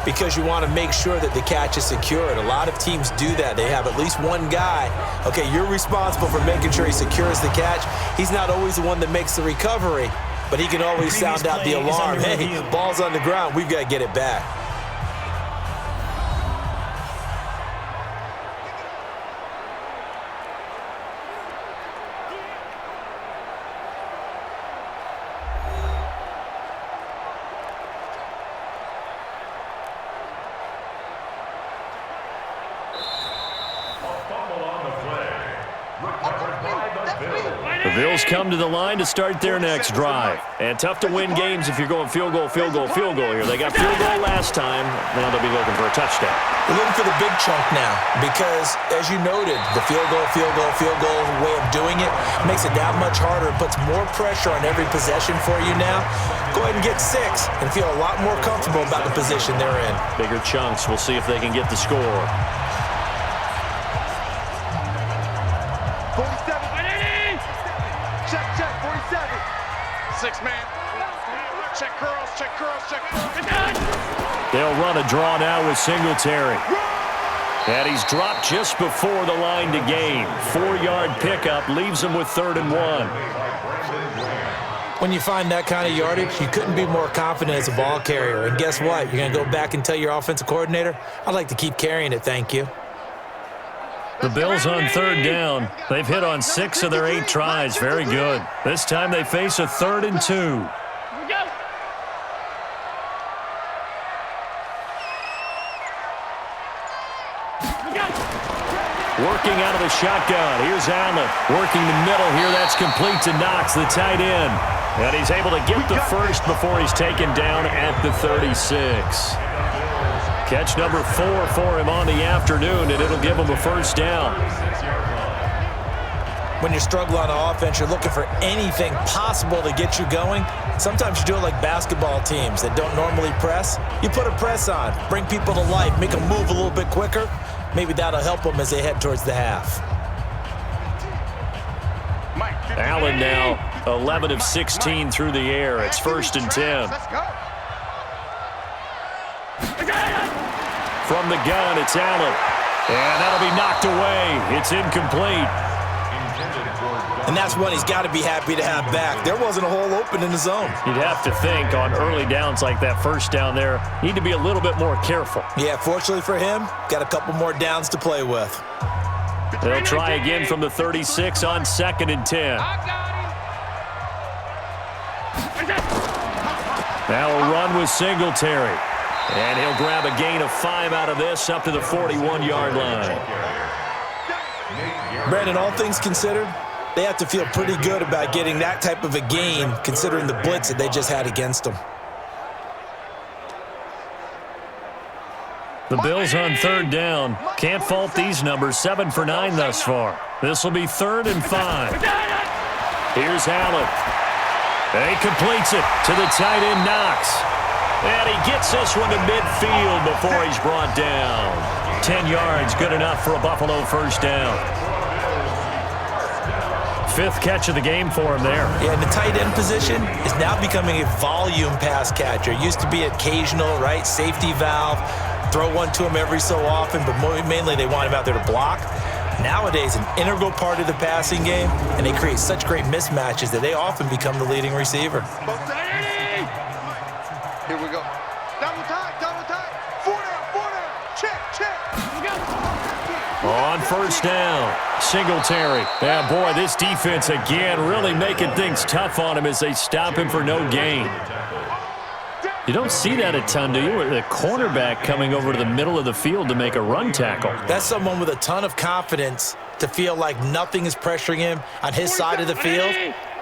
because you want to make sure that the catch is secured. A lot of teams do that. They have at least one guy. Okay, you're responsible for making sure he secures the catch. He's not always the one that makes the recovery, but he can always sound out the alarm. Hey, ball's on the ground. We've got to get it back. The Bills come to the line to start their next drive. And tough to win games if you're going field goal, field goal, field goal here. They got field goal last time. Now they'll be looking for a touchdown. We're looking for the big chunk now because, as you noted, the field goal way of doing it makes it that much harder. It puts more pressure on every possession for you now. Go ahead and get 6 and feel a lot more comfortable about the position they're in. Bigger chunks. We'll see if they can get the score. 47. Check, 47. 6-man. Check curls, check curls, check curls. They'll run a draw now with Singletary. And he's dropped just before the line to gain. 4-yard pickup leaves him with 3rd and 1. When you find that kind of yardage, you couldn't be more confident as a ball carrier. And guess what? You're going to go back and tell your offensive coordinator, I'd like to keep carrying it, thank you. The Bills on 3rd down. They've hit on 6 of their 8 tries. Very good. This time they face a 3rd and 2. Working out of the shotgun. Here's Allen. Working the middle here. That's complete to Knox, the tight end. And he's able to get the first before he's taken down at the 36. Catch number 4 for him on the afternoon, and it'll give him a first down. When you struggle on offense, you're looking for anything possible to get you going. Sometimes you do it like basketball teams that don't normally press. You put a press on, bring people to life, make them move a little bit quicker. Maybe that'll help them as they head towards the half. Allen now 11 of 16 through the air. It's 1st and 10. Let's go. From the gun, it's Allen. And that'll be knocked away. It's incomplete. And that's one he's got to be happy to have back. There wasn't a hole open in the zone. You'd have to think on early downs like that first down there, need to be a little bit more careful. Yeah, fortunately for him, got a couple more downs to play with. They'll try again from the 36 on 2nd and 10. Now a run with Singletary. And he'll grab a gain of 5 out of this up to the 41-yard line. Brandon, all things considered, they have to feel pretty good about getting that type of a gain considering the blitz that they just had against them. The Bills on 3rd down. Can't fault these numbers. 7 for 9 thus far. This will be 3rd and 5. Here's Allen. And he completes it to the tight end Knox. And he gets this one to midfield before he's brought down. 10 yards, good enough for a Buffalo first down. 5th catch of the game for him there. Yeah, and the tight end position is now becoming a volume pass catcher. It used to be occasional, right? Safety valve, throw one to him every so often, but mainly they want him out there to block. Nowadays, an integral part of the passing game, and they create such great mismatches that they often become the leading receiver. Here we go. Double time. 4 down. Check. On first down, Singletary. Yeah, boy, this defense again really making things tough on him as they stop him for no gain. You don't see that a ton, do you? The cornerback coming over to the middle of the field to make a run tackle. That's someone with a ton of confidence to feel like nothing is pressuring him on his side of the field.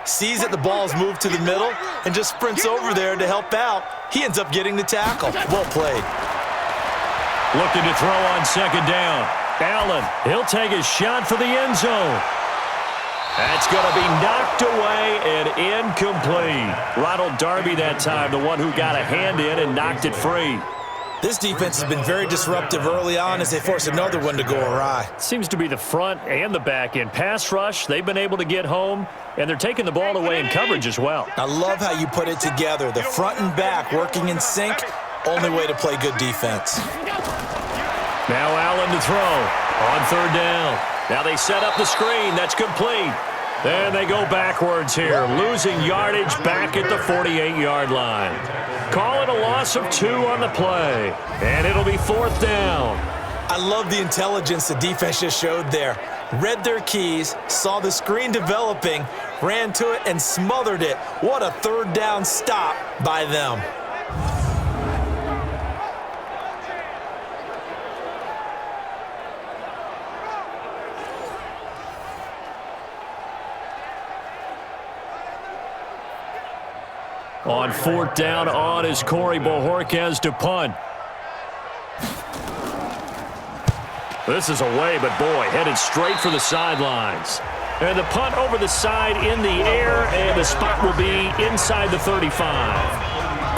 Sees that the ball is moved to the middle and just sprints over there to help out. He ends up getting the tackle. Well played. Looking to throw on 2nd down. Allen, he'll take a shot for the end zone. That's going to be knocked away and incomplete. Ronald Darby that time, the one who got a hand in and knocked it free. This defense has been very disruptive early on as they force another one to go awry. Seems to be the front and the back end. Pass rush, they've been able to get home, and they're taking the ball away in coverage as well. I love how you put it together. The front and back working in sync, only way to play good defense. Now Allen to throw on 3rd down. Now they set up the screen. That's complete. Then they go backwards here, losing yardage back at the 48-yard line. Call it a loss of 2 on the play, and it'll be 4th down. I love the intelligence the defense just showed there. Read their keys, saw the screen developing, ran to it, and smothered it. What a 3rd down stop by them. On 4th down on is Corey Bojorquez to punt. This is away, but boy, headed straight for the sidelines. And the punt over the side in the air, and the spot will be inside the 35.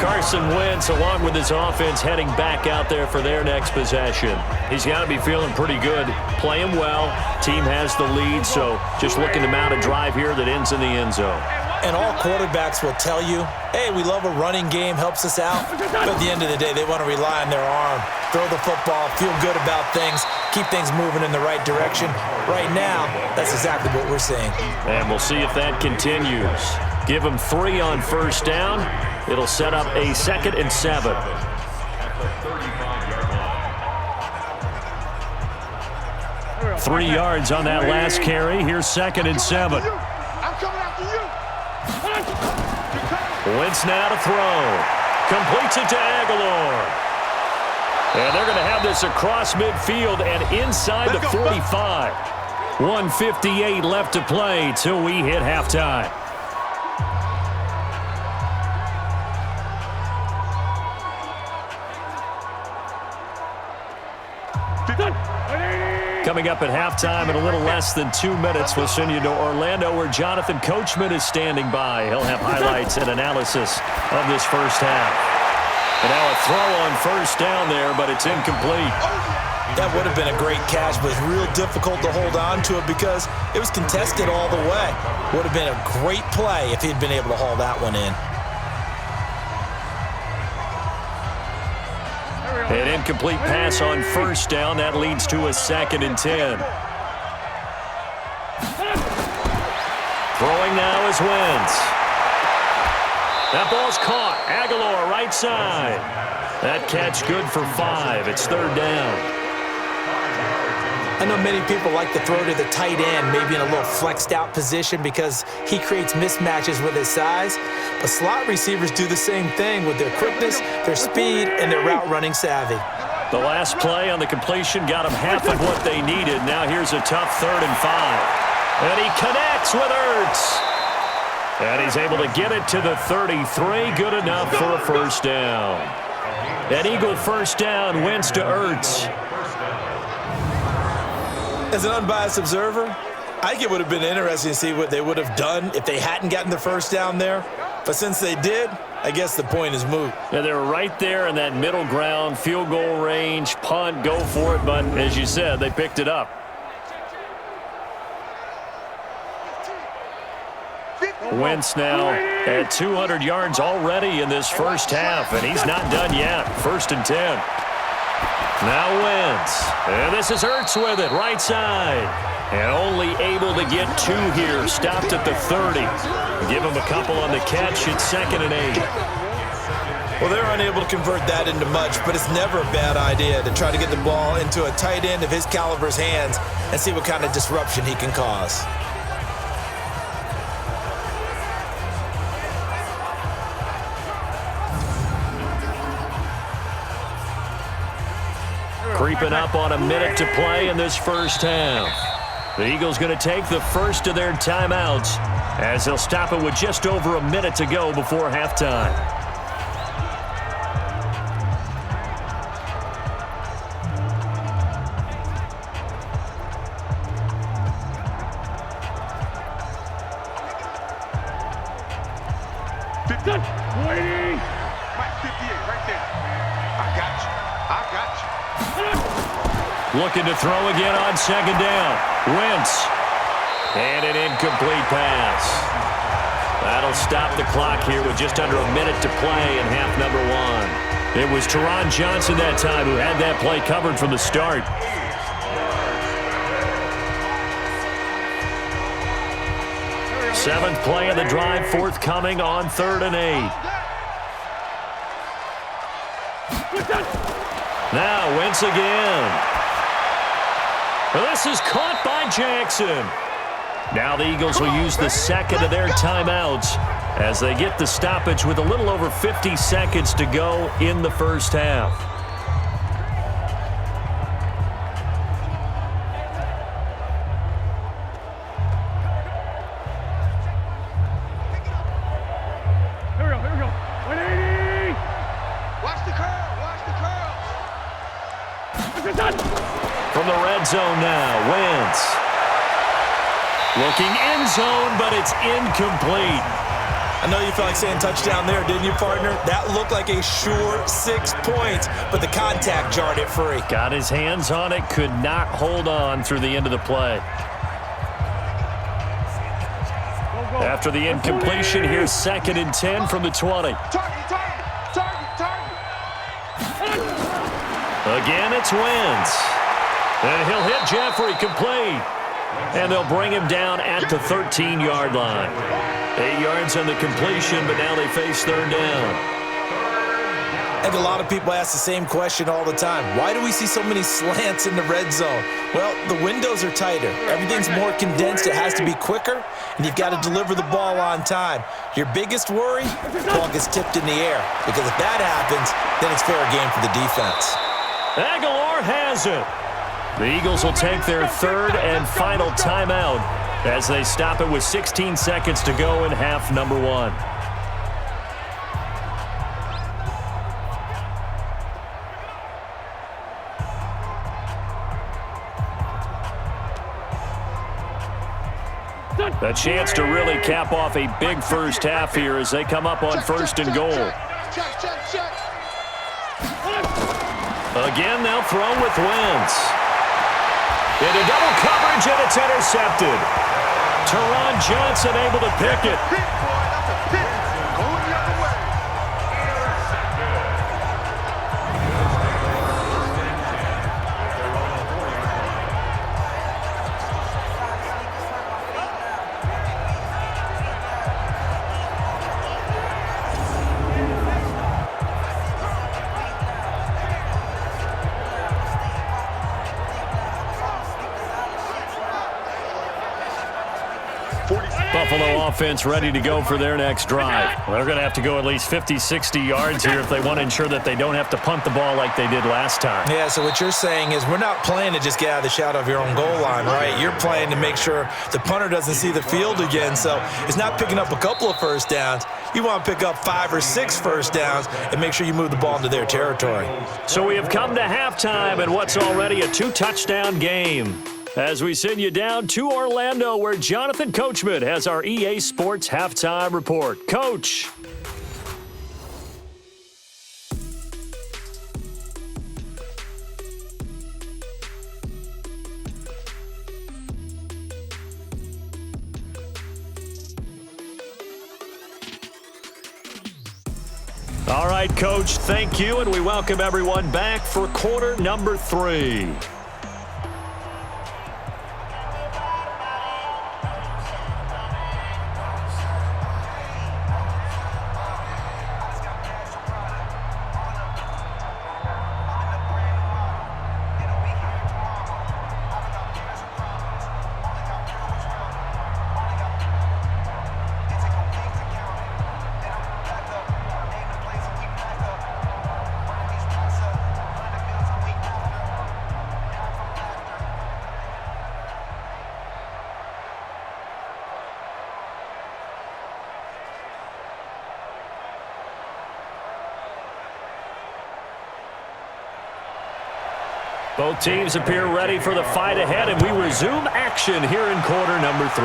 Carson Wentz, along with his offense, heading back out there for their next possession. He's got to be feeling pretty good, playing well. Team has the lead, so just looking to mount a drive here that ends in the end zone. And all quarterbacks will tell you, hey, we love a running game, helps us out. But at the end of the day, they want to rely on their arm, throw the football, feel good about things, keep things moving in the right direction. Right now, that's exactly what we're seeing. And we'll see if that continues. Give them 3 on 1st down. It'll set up a 2nd and 7. Three yards on that last carry. Here's 2nd and 7. Wentz now to throw. Completes it to Aguilar. And they're going to have this across midfield and inside the 45. 1:58 left to play till we hit halftime. Coming up at halftime in a little less than 2 minutes, we'll send you to Orlando where Jonathan Coachman is standing by. He'll have highlights and analysis of this first half. And now a throw on 1st down there, but it's incomplete. That would have been a great catch, but it's real difficult to hold on to it because it was contested all the way. Would have been a great play if he'd been able to haul that one in. An incomplete pass on 1st down. That leads to a 2nd and 10. Throwing now is Wentz. That ball's caught. Aguilar right side. That catch good for 5. It's 3rd down. I know many people like to throw to the tight end, maybe in a little flexed out position because he creates mismatches with his size. But slot receivers do the same thing with their quickness, their speed, and their route running savvy. The last play on the completion got them half of what they needed. Now here's a tough 3rd and 5. And he connects with Ertz. And he's able to get it to the 33. Good enough for a 1st down. An Eagle 1st down, Wentz to Ertz. As an unbiased observer, I think it would have been interesting to see what they would have done if they hadn't gotten the 1st down there. But since they did, I guess the point is moot. Yeah, they were right there in that middle ground, field goal range, punt, go for it. But as you said, they picked it up. Wentz now at 200 yards already in this first half, and he's not done yet. 1st and 10. Now Wentz. And this is Ertz with it, right side. And only able to get 2 here. Stopped at the 30. Give him a couple on the catch. It's 2nd and 8. Well, they're unable to convert that into much, but it's never a bad idea to try to get the ball into a tight end of his caliber's hands and see what kind of disruption he can cause. Creeping up on a minute to play in this first half. The Eagles going to take the first of their timeouts as they'll stop it with just over a minute to go before halftime. Waiting. Mike 58 right there. I got you. I got you. Looking to throw again on second down. Wentz. And an incomplete pass. That'll stop the clock here with just under a minute to play in half number one. It was Teron Johnson that time who had that play covered from the start. Seventh play of the drive forthcoming on 3rd and 8. Now Wentz again. Well, this is caught by Jackson. Now the Eagles will use the second of their timeouts as they get the stoppage with a little over 50 seconds to go in the first half. Here we go. 180. Watch the curl. From the red zone now, Wentz. Looking end zone, but it's incomplete. I know you felt like saying touchdown there, didn't you, partner? That looked like a sure 6 points, but the contact jarred it free. Got his hands on it, could not hold on through the end of the play. After the incompletion, here's 2nd and 10 from the 20. Target. Again, it's Wentz. And he'll hit Jeffrey complete. And they'll bring him down at the 13-yard line. 8 yards on the completion, but now they face 3rd down. And a lot of people ask the same question all the time. Why do we see so many slants in the red zone? Well, the windows are tighter. Everything's more condensed. It has to be quicker, and you've got to deliver the ball on time. Your biggest worry, the ball gets tipped in the air. Because if that happens, then it's fair game for the defense. Aguilar has it. The Eagles will take their 3rd and final timeout as they stop it with 16 seconds to go in half number one. A chance to really cap off a big first half here as they come up on 1st and goal. Check. Again, they'll throw with Wentz. Into double coverage, and it's intercepted. Teron Johnson able to pick it. Pick, boy. That's a pick. Going the other way. Buffalo offense ready to go for their next drive. Well, they're going to have to go at least 50, 60 yards here if they want to ensure that they don't have to punt the ball like they did last time. Yeah, so what you're saying is we're not playing to just get out of the shadow of your own goal line, right? You're playing to make sure the punter doesn't see the field again. So it's not picking up a couple of first downs. You want to pick up 5 or 6 first downs and make sure you move the ball into their territory. So we have come to halftime in what's already a 2-touchdown game. As we send you down to Orlando, where Jonathan Coachman has our EA Sports Halftime Report. Coach. All right, Coach, thank you, and we welcome everyone back for quarter number 3. Both teams appear ready for the fight ahead, and we resume action here in quarter number 3.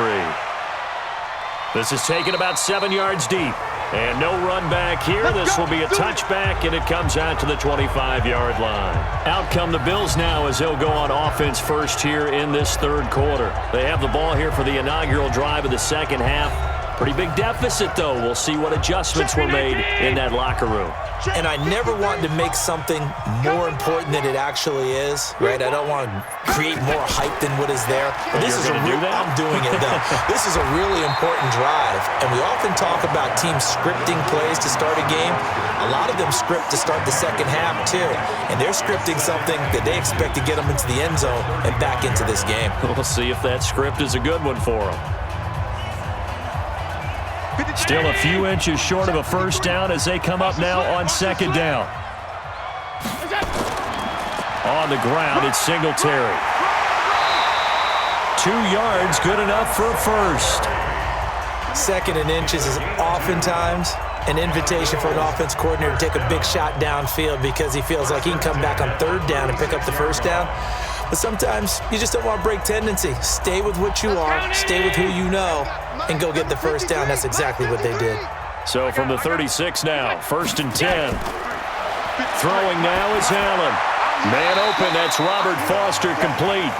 This is taken about 7 yards deep. And no run back here. This will be a touchback, and it comes out to the 25-yard line. Out come the Bills now as they'll go on offense first here in this third quarter. They have the ball here for the inaugural drive of the second half. Pretty big deficit, though. We'll see what adjustments were made in that locker room. And I never want to make something more important than it actually is, right? I don't want to create more hype than what is there. But this is I'm doing it, though. This is a really important drive. And we often talk about teams scripting plays to start a game. A lot of them script to start the second half, too. And they're scripting something that they expect to get them into the end zone and back into this game. We'll see if that script is a good one for them. Still a few inches short of a first down as they come up now on second down. On the ground, it's Singletary. 2 yards, good enough for a first. Second and inches is oftentimes an invitation for an offense coordinator to take a big shot downfield because he feels like he can come back on third down and pick up the first down. But sometimes you just don't want to break tendency. Stay with what you are, stay with who you know, and go get the first down. That's exactly what they did. So from the 36 now, 1st and 10. Throwing now is Allen. Man open, that's Robert Foster complete.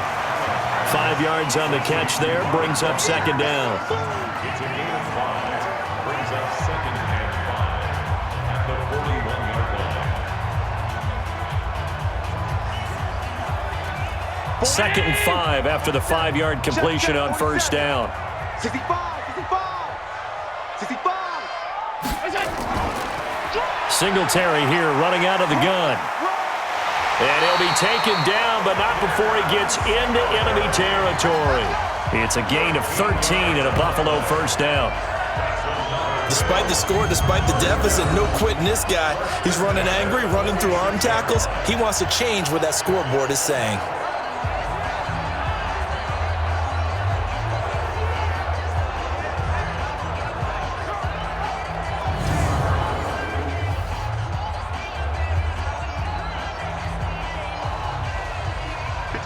5 yards on the catch there, brings up second down. It's a gain of 5. Brings up 2nd and 5 at the 41-yard line. 2nd and 5 after the 5-yard completion on first down. 65. Singletary here running out of the gun. And he'll be taken down, but not before he gets into enemy territory. It's a gain of 13 and a Buffalo first down. Despite the score, despite the deficit, no quitting this guy. He's running angry, running through arm tackles. He wants to change what that scoreboard is saying.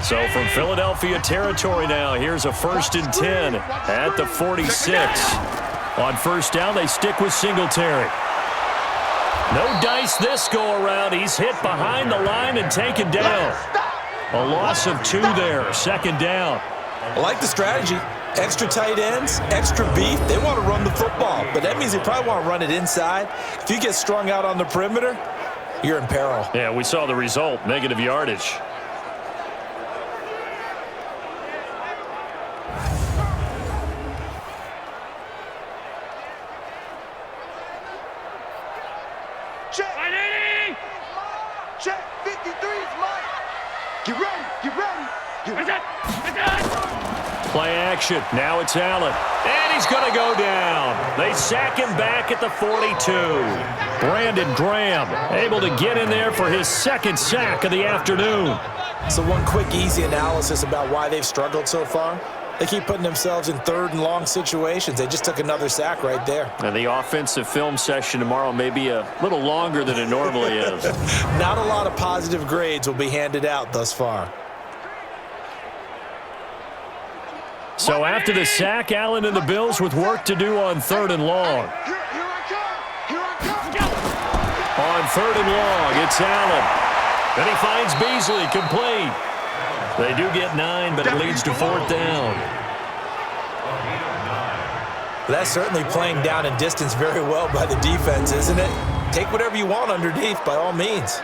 So from Philadelphia territory now, here's a 1st and 10 at the 46. On first down, they stick with Singletary. No dice this go around. He's hit behind the line and taken down. A loss of 2 there, 2nd down. I like the strategy. Extra tight ends, extra beef. They want to run the football, but that means they probably want to run it inside. If you get strung out on the perimeter, you're in peril. Yeah, we saw the result, negative yardage. Check. 53 is mine. Get ready. Play action. Now it's Allen. And he's going to go down. They sack him back at the 42. Brandon Graham able to get in there for his 2nd sack of the afternoon. So one quick, easy analysis about why they've struggled so far. They keep putting themselves in 3rd and long situations. They just took another sack right there. And the offensive film session tomorrow may be a little longer than it normally is. Not a lot of positive grades will be handed out thus far. So after the sack, Allen and the Bills with work to do on 3rd and long. On 3rd and long, it's Allen. And he finds Beasley complete. They do get 9, but it leads to 4th down. That's certainly playing down and distance very well by the defense, isn't it? Take whatever you want underneath, by all means.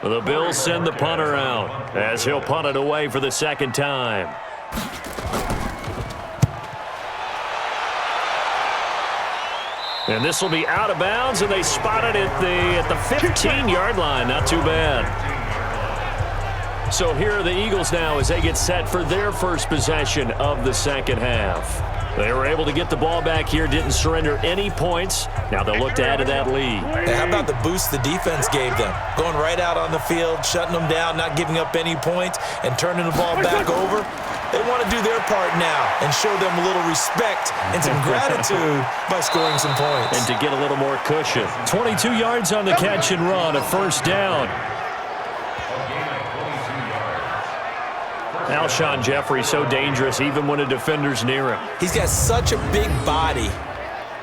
The Bills send the punter out as he'll punt it away for the 2nd time. And this will be out of bounds, and they spot it at the 15-yard line. Not too bad. So here are the Eagles now as they get set for their first possession of the second half. They were able to get the ball back here, didn't surrender any points. Now they'll look to add to that lead. Hey, how about the boost the defense gave them? Going right out on the field, shutting them down, not giving up any points, and turning the ball back over. They want to do their part now and show them a little respect and some gratitude by scoring some points. And to get a little more cushion. 22 yards on the catch and run, a first down. Alshon Jeffrey so dangerous even when a defender's near him. He's got such a big body,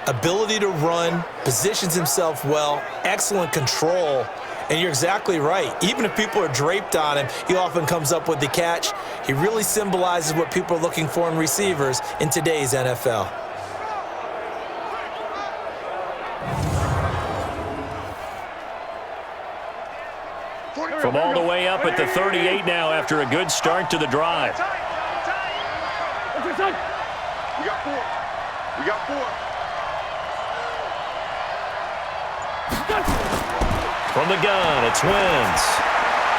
ability to run, positions himself well, excellent control. And you're exactly right. Even if people are draped on him, he often comes up with the catch. He really symbolizes what people are looking for in receivers in today's NFL. From all the way up at the 38 now after a good start to the drive. We got 4. We got 4. From the gun, it's Wentz.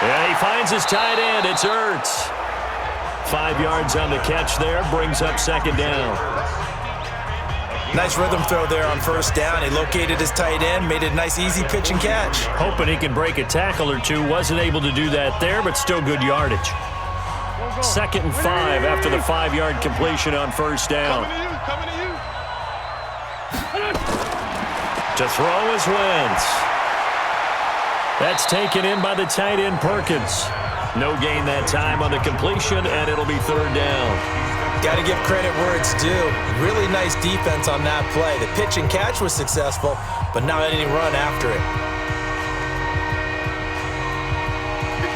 And he finds his tight end. It's Ertz. 5 yards on the catch there, brings up second down. Nice rhythm throw there on first down. He located his tight end, made it a nice, easy pitch and catch. Hoping he can break a tackle or two. Wasn't able to do that there, but still good yardage. 2nd and 5 after the 5-yard completion on first down. Coming to you. To throw is Wentz. That's taken in by the tight end Perkins. No gain that time on the completion, and it'll be third down. Got to give credit where it's due. Really nice defense on that play. The pitch and catch was successful, but not any run after it.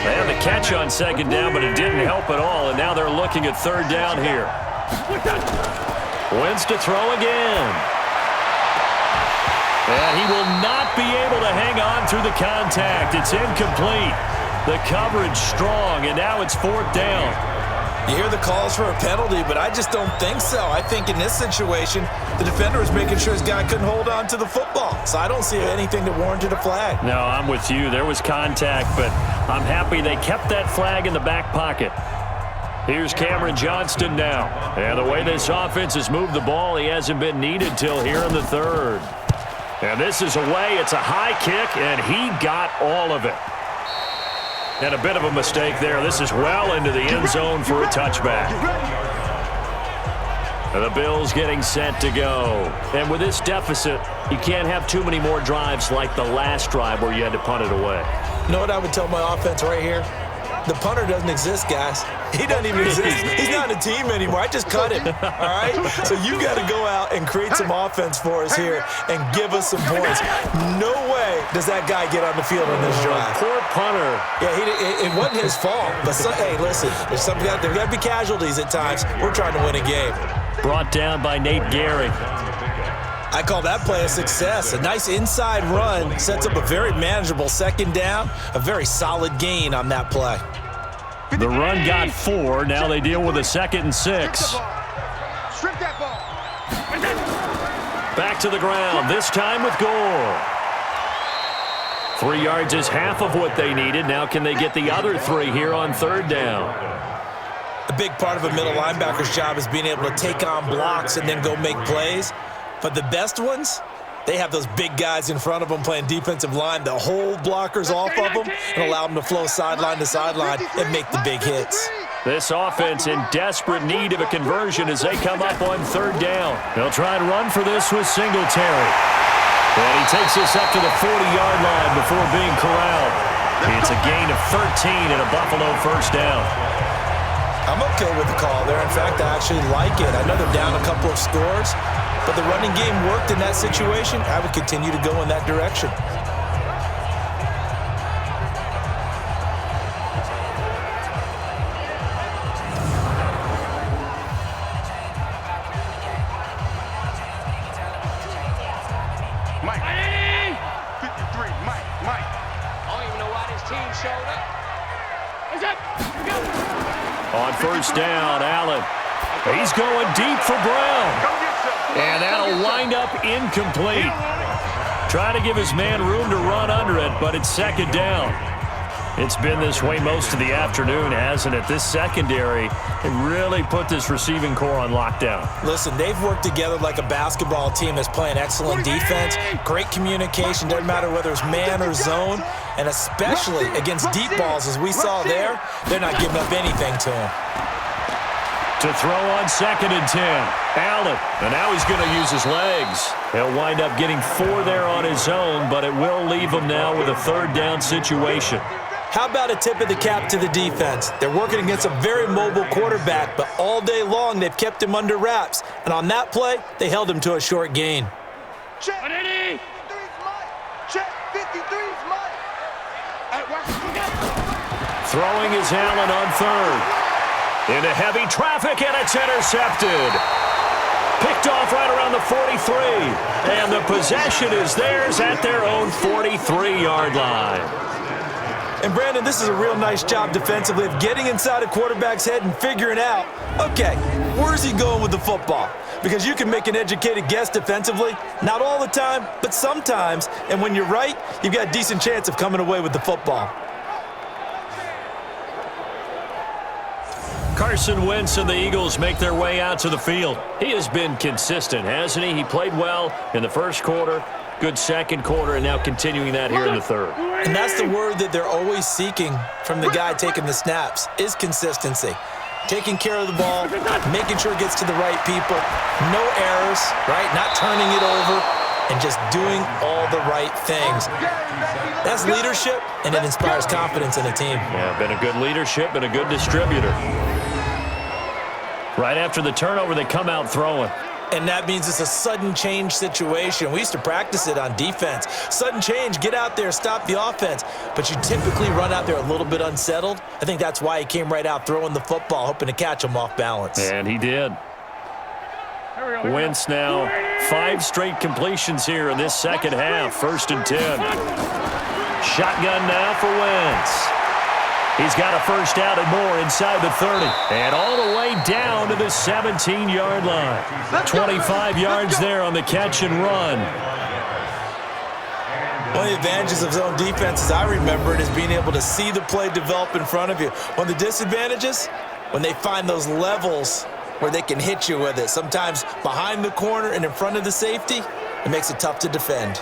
They had the catch on second down, but it didn't help at all, and now they're looking at third down here. Wentz to throw again. And he will not be able to hang on through the contact. It's incomplete. The coverage strong, and now it's fourth down. You hear the calls for a penalty, but I just don't think so. I think in this situation, the defender was making sure his guy couldn't hold on to the football. So I don't see anything that warranted a flag. No, I'm with you. There was contact, but I'm happy they kept that flag in the back pocket. Here's Cameron Johnston now. And the way this offense has moved the ball, he hasn't been needed till here in the third. And this is away. It's a high kick, and he got all of it. And a bit of a mistake there. This is well into the end zone for a touchback. The Bills getting set to go. And with this deficit, you can't have too many more drives like the last drive where you had to punt it away. You know what I would tell my offense right here? The punter doesn't exist, guys. He doesn't even exist. He's not a team anymore. I just cut him, all right? So you got to go out and create some offense for us here and give us some points. No way does that guy get on the field on this drive. Poor punter. Yeah, it wasn't his fault. But, hey, listen, there's got to be casualties at times. We're trying to win a game. Brought down by Nate Gehrig. I call that play a success. A nice inside run sets up a very manageable second down, a very solid gain on that play. The run got 4. Now they deal with a 2nd and 6. Strip that ball. Back to the ground, this time with Gore. 3 yards is half of what they needed. Now can they get the other 3 here on third down? A big part of a middle linebacker's job is being able to take on blocks and then go make plays. But the best ones, they have those big guys in front of them playing defensive line that hold blockers off of them and allow them to flow sideline to sideline and make the big hits. This offense in desperate need of a conversion as they come up on third down. They'll try and run for this with Singletary. And he takes this up to the 40-yard line before being corralled. It's a gain of 13 and a Buffalo first down. I'm okay with the call there. In fact, I actually like it. I know they're down a couple of scores, but the running game worked in that situation. I would continue to go in that direction. Mike. 53, Mike. I don't even know why this team showed up. On first down, Allen. He's going deep for Brown. And that'll wind up incomplete. Trying to give his man room to run under it, but it's second down. It's been this way most of the afternoon, hasn't it? This secondary, it really put this receiving core on lockdown. Listen, they've worked together like a basketball team that's playing excellent defense, great communication, doesn't matter whether it's man or zone, and especially against deep balls as we saw there, they're not giving up anything to them. To throw on 2nd and 10. Allen, and now he's going to use his legs. He'll wind up getting 4 there on his own, but it will leave him now with a 3rd down situation. How about a tip of the cap to the defense? They're working against a very mobile quarterback, but all day long they've kept him under wraps. And on that play, they held him to a short gain. Check. 53's Mike. Check. 53's Mike. Throwing is Allen on 3rd. Into heavy traffic, and it's intercepted. Picked off right around the 43. And the possession is theirs at their own 43-yard line. And, Brandon, this is a real nice job defensively of getting inside a quarterback's head and figuring out, okay, where's he going with the football? Because you can make an educated guess defensively, not all the time, but sometimes. And when you're right, you've got a decent chance of coming away with the football. Carson Wentz and the Eagles make their way out to the field. He has been consistent, hasn't he? He played well in the first quarter, good second quarter, and now continuing that here in the 3rd. And that's the word that they're always seeking from the guy taking the snaps, is consistency. Taking care of the ball, making sure it gets to the right people, no errors, right? Not turning it over, and just doing all the right things. That's leadership, and it inspires confidence in a team. Yeah, been a good leadership, been a good distributor. Right after the turnover, they come out throwing. And that means it's a sudden change situation. We used to practice it on defense. Sudden change, get out there, stop the offense. But you typically run out there a little bit unsettled. I think that's why he came right out throwing the football, hoping to catch him off balance. And he did. Wentz now 5 straight completions here in this second half. 1st and 10. Shotgun now for Wentz. He's got a 1st down and more inside the 30. And all the way down to the 17-yard line. 25 yards there on the catch and run. One of the advantages of zone defense, as I remember it, is being able to see the play develop in front of you. One of the disadvantages, when they find those levels where they can hit you with it. Sometimes behind the corner and in front of the safety, it makes it tough to defend.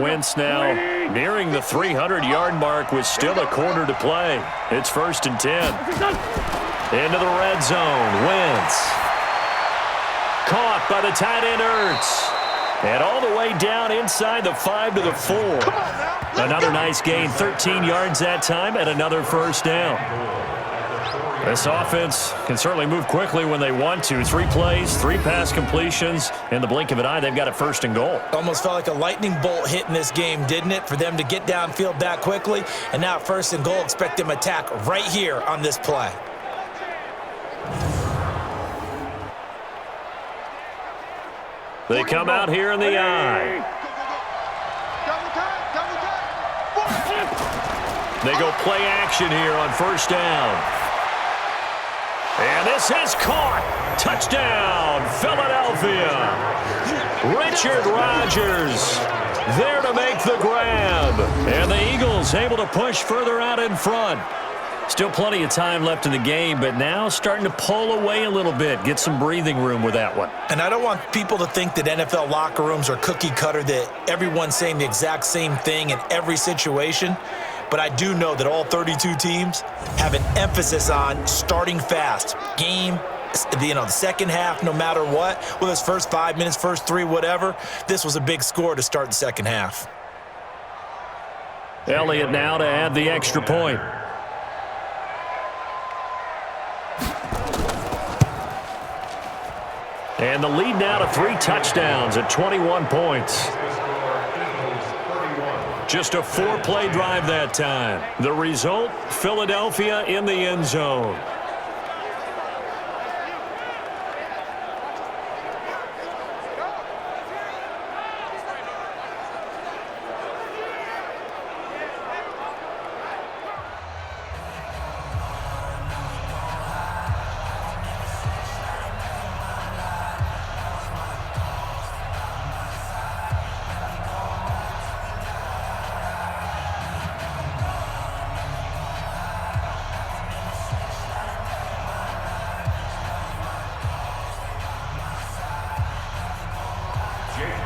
Wentz now nearing the 300-yard mark with still a quarter to play. It's 1st and 10. Into the red zone. Wentz. Caught by the tight end Ertz. And all the way down inside the 5 to the 4. Another nice gain, 13 yards that time, and another 1st down. This offense can certainly move quickly when they want to. 3 plays, 3 pass completions. In the blink of an eye, they've got it 1st and goal. Almost felt like a lightning bolt hit in this game, didn't it? For them to get downfield that quickly. And now 1st and goal, expect them to attack right here on this play. They come out here in the eye. They go play action here on 1st down. And this is caught. Touchdown, Philadelphia. Richard Rodgers there to make the grab. And the Eagles able to push further out in front. Still plenty of time left in the game, but now starting to pull away a little bit, get some breathing room with that one. And I don't want people to think that NFL locker rooms are cookie cutter, that everyone's saying the exact same thing in every situation. But I do know that all 32 teams have an emphasis on starting fast. Game, the second half, no matter what, whether it's first 5 minutes, first 3, whatever, this was a big score to start the second half. Elliott now to add the extra point. And the lead now to 3 touchdowns at 21 points. Just a 4-play drive that time. The result, Philadelphia in the end zone.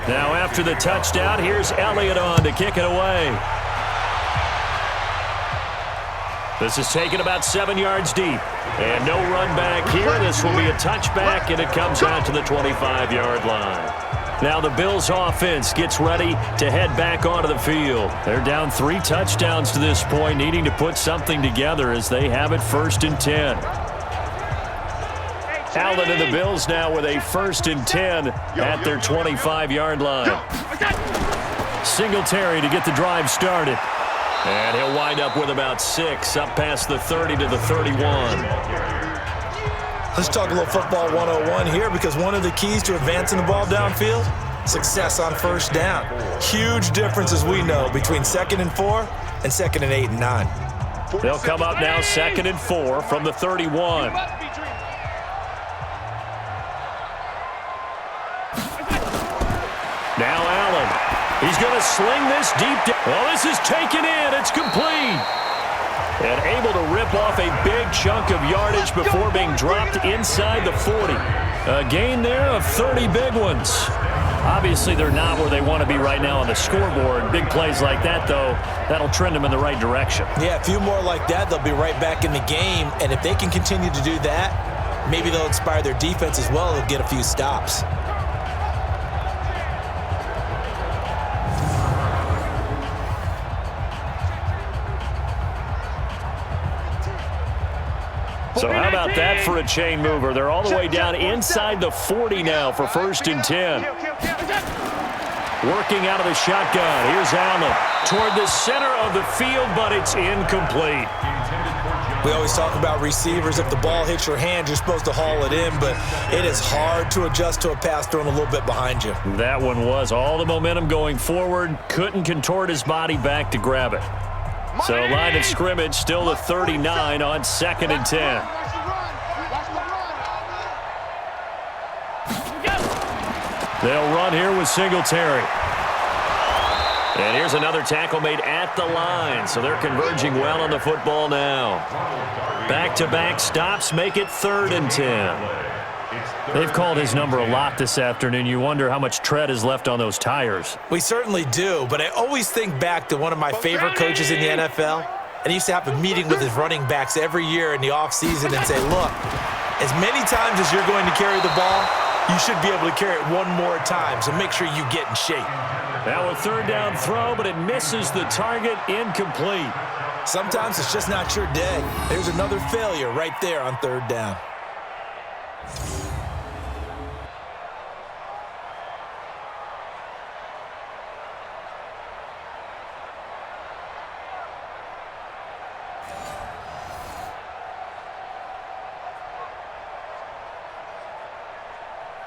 Now after the touchdown, here's Elliott on to kick it away. This is taken about 7 yards deep. And no run back here. This will be a touchback, and it comes out to the 25-yard line. Now the Bills offense gets ready to head back onto the field. They're down 3 touchdowns to this point, needing to put something together as they have it 1st and 10. Allen and the Bills now with a 1st and 10 at their 25-yard line. Singletary to get the drive started. And he'll wind up with about 6, up past the 30 to the 31. Let's talk a little football 101 here, because one of the keys to advancing the ball downfield, success on 1st down. Huge difference, as we know, between 2nd and 4 and 2nd and 8 and 9. They'll come up now 2nd and 4 from the 31. Now Allen. He's going to sling this deep down. Well, this is taken in. It's complete. And able to rip off a big chunk of yardage before being dropped inside the 40. A gain there of 30 big ones. Obviously, they're not where they want to be right now on the scoreboard. Big plays like that, though, that'll trend them in the right direction. Yeah, a few more like that, they'll be right back in the game. And if they can continue to do that, maybe they'll inspire their defense as well. They'll get a few stops. So how about that for a chain mover? They're all the way down inside the 40 now for 1st and 10. Working out of the shotgun. Here's Allen toward the center of the field, but it's incomplete. We always talk about receivers. If the ball hits your hand, you're supposed to haul it in, but it is hard to adjust to a pass thrown a little bit behind you. That one was all the momentum going forward. Couldn't contort his body back to grab it. So line of scrimmage still the 39 on 2nd and 10. They'll run here with Singletary. And here's another tackle made at the line. So they're converging well on the football now. Back-to-back stops make it 3rd and 10. They've called his number a lot this afternoon. You wonder how much tread is left on those tires. We certainly do, but I always think back to one of my favorite coaches in the NFL. And he used to have a meeting with his running backs every year in the offseason and say, look, as many times as you're going to carry the ball, you should be able to carry it one more time, so make sure you get in shape. Now a 3rd down throw, but it misses the target, incomplete. Sometimes it's just not your day. There's another failure right there on 3rd down.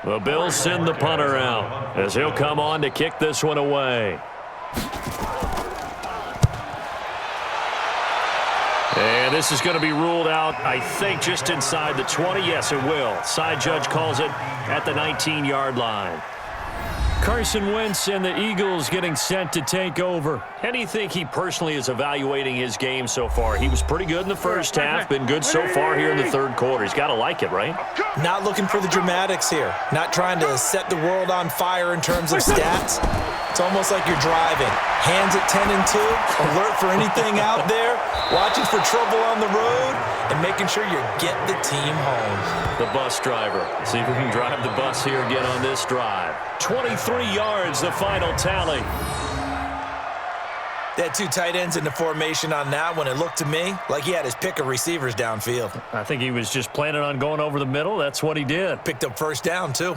The Bills send the punter out as he'll come on to kick this one away. And this is going to be ruled out, I think, just inside the 20. Yes, it will. Side judge calls it at the 19-yard line. Carson Wentz and the Eagles getting set to take over. How do you think he personally is evaluating his game so far? He was pretty good in the 1st half, been good so far here in the 3rd quarter. He's got to like it, right? Not looking for the dramatics here. Not trying to set the world on fire in terms of stats. It's almost like you're driving. Hands at 10 and 2, alert for anything out there, watching for trouble on the road, and making sure you get the team home. The bus driver. See if we can drive the bus here again on this drive. 23 yards, the final tally. They had 2 tight ends in the formation on that one. It looked to me like he had his pick of receivers downfield. I think he was just planning on going over the middle. That's what he did. Picked up 1st down, too.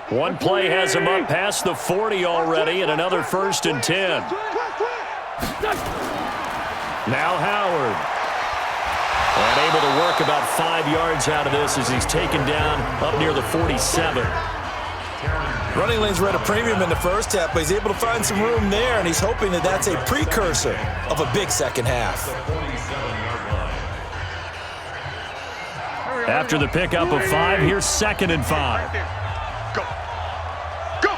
One play has him up past the 40 already, and another 1st and 10. Now Howard. And able to work about 5 yards out of this as he's taken down up near the 47. Running lanes were at a premium in the 1st half, but he's able to find some room there, and he's hoping that that's a precursor of a big 2nd half. After the pickup of 5, here's 2nd and 5. Go. Go.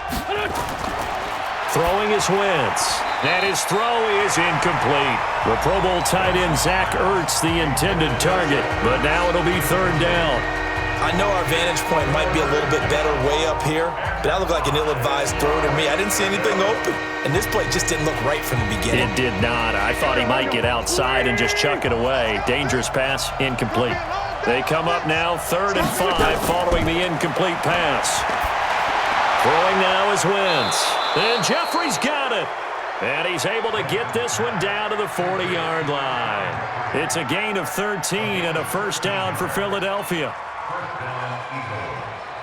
Throwing is Wentz. And his throw is incomplete. The Pro Bowl tight end Zach Ertz, the intended target, but now it'll be third down. I know our vantage point might be a little bit better way up here, but that looked like an ill-advised throw to me. I didn't see anything open, and this play just didn't look right from the beginning. It did not. I thought he might get outside and just chuck it away. Dangerous pass, incomplete. They come up now, 3rd and 5, following the incomplete pass. Throwing now is Wentz. And Jeffrey's got it. And he's able to get this one down to the 40-yard line. It's a gain of 13 and a first down for Philadelphia.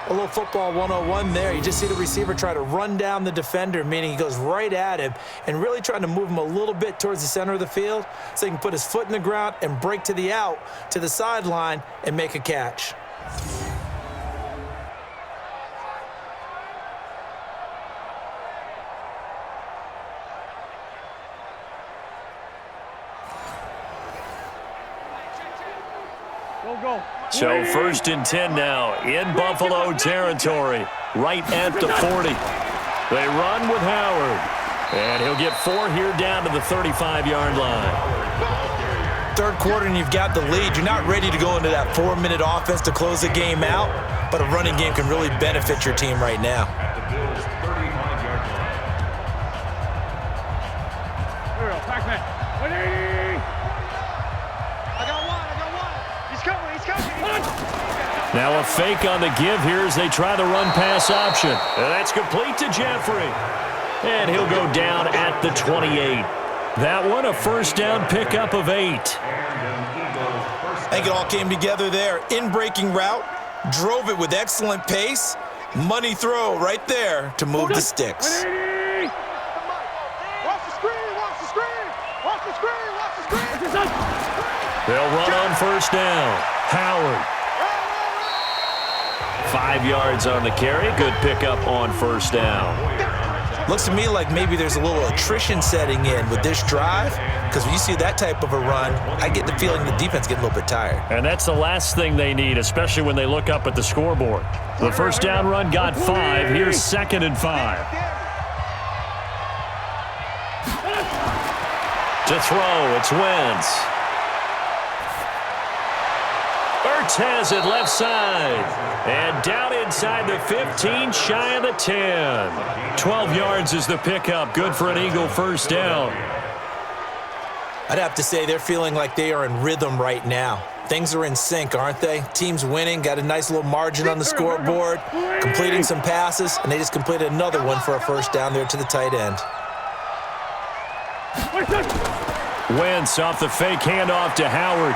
A little football 101 there. You just see the receiver try to run down the defender, meaning he goes right at him and really trying to move him a little bit towards the center of the field so he can put his foot in the ground and break to the out, to the sideline, and make a catch. So 1st and 10 now in Buffalo territory, right at the 40. They run with Howard, and he'll get 4 here down to the 35-yard line. 3rd quarter and you've got the lead. You're not ready to go into that 4-minute offense to close the game out, but a running game can really benefit your team right now. Now a fake on the give here as they try the run-pass option. And that's complete to Jeffrey. And he'll go down at the 28. That one a first down pickup of 8. I think it all came together there. In-breaking route, drove it with excellent pace. Money throw right there to move the sticks. Watch the screen, watch the screen, watch the screen, watch the screen. They'll run on first down. Howard. 5 yards on the carry. Good pickup on first down. Looks to me like maybe there's a little attrition setting in with this drive, because when you see that type of a run, I get the feeling the defense getting a little bit tired. And that's the last thing they need, especially when they look up at the scoreboard. The first down run got 5. Here's 2nd and 5. To throw, it's Wentz. Ertz has it left side. And down inside the 15, shy of the 10. 12 yards is the pickup. Good for an Eagle first down. I'd have to say they're feeling like they are in rhythm right now. Things are in sync, aren't they? Team's winning, got a nice little margin on the scoreboard, completing some passes, and they just completed another one for a first down there to the tight end. Wentz off the fake handoff to Howard.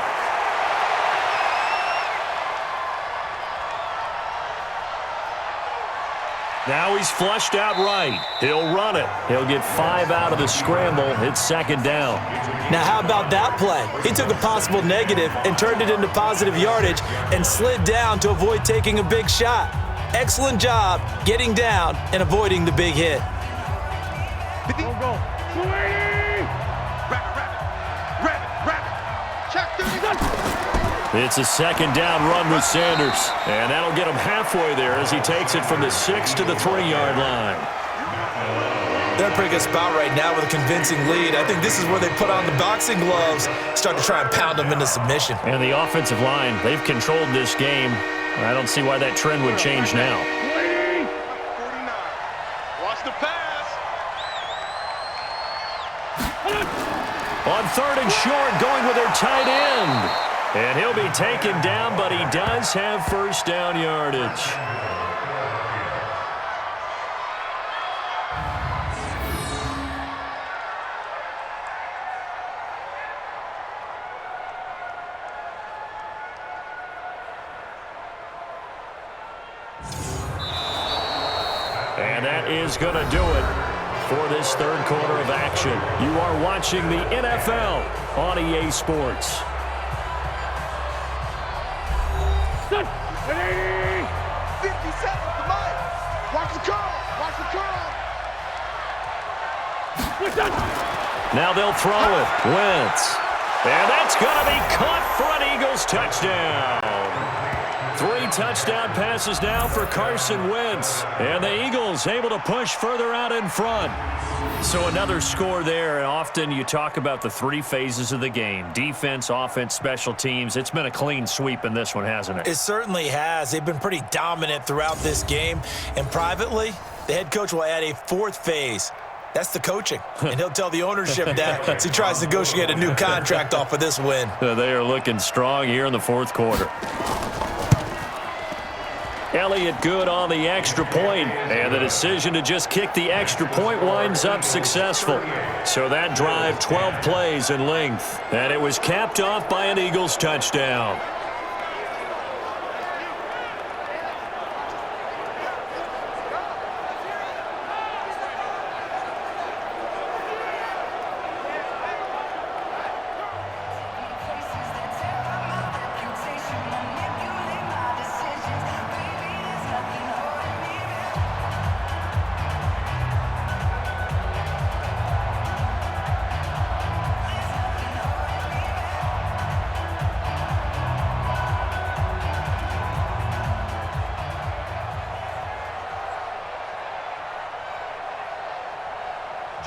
Now he's flushed out right. He'll run it. He'll get 5 out of the scramble. It's 2nd down. Now, how about that play? He took a possible negative and turned it into positive yardage and slid down to avoid taking a big shot. Excellent job getting down and avoiding the big hit. Go. 280! Rabbit. Check 30. It's a 2nd down run with Sanders. And that'll get him halfway there as he takes it from the 6 to the 3-yard line. They're in a pretty good spot right now with a convincing lead. I think this is where they put on the boxing gloves, start to try and pound them into submission. And the offensive line, they've controlled this game. I don't see why that trend would change now. 49. Watch the pass. On 3rd and short, going with their tight end. And he'll be taken down, but he does have first down yardage. And that is going to do it for this 3rd quarter of action. You are watching the NFL on EA Sports. 50 seconds to Mike. Watch the curl. Now they'll throw it. Wentz. And that's going to be caught for an Eagles touchdown. 3 touchdown passes now for Carson Wentz. And the Eagles able to push further out in front. So another score there. And often you talk about the three phases of the game. Defense, offense, special teams. It's been a clean sweep in this one, hasn't it? It certainly has. They've been pretty dominant throughout this game. And privately, the head coach will add a fourth phase. That's the coaching. And he'll tell the ownership that as he tries to negotiate a new contract off of this win. They are looking strong here in the fourth quarter. Elliott good on the extra point, and the decision to just kick the extra point winds up successful. So that drive, 12 plays in length, and it was capped off by an Eagles touchdown.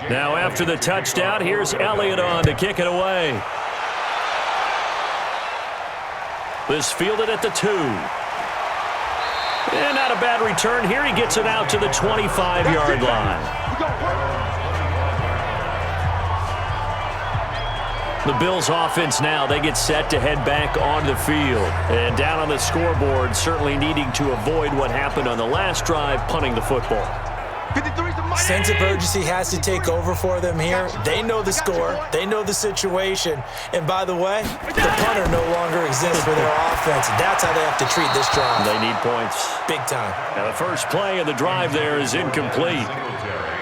Now after the touchdown, here's Elliott on to kick it away. This fielded at the 2. And not a bad return here. He gets it out to the 25-yard line. The Bills offense now, they get set to head back on the field. And down on the scoreboard, certainly needing to avoid what happened on the last drive, punting the football. Sense of urgency has to take over for them here. They know the score. They know the situation. And by the way, the punter no longer exists for their offense. That's how they have to treat this drive. They need points. Big time. Now the first play of the drive there is incomplete.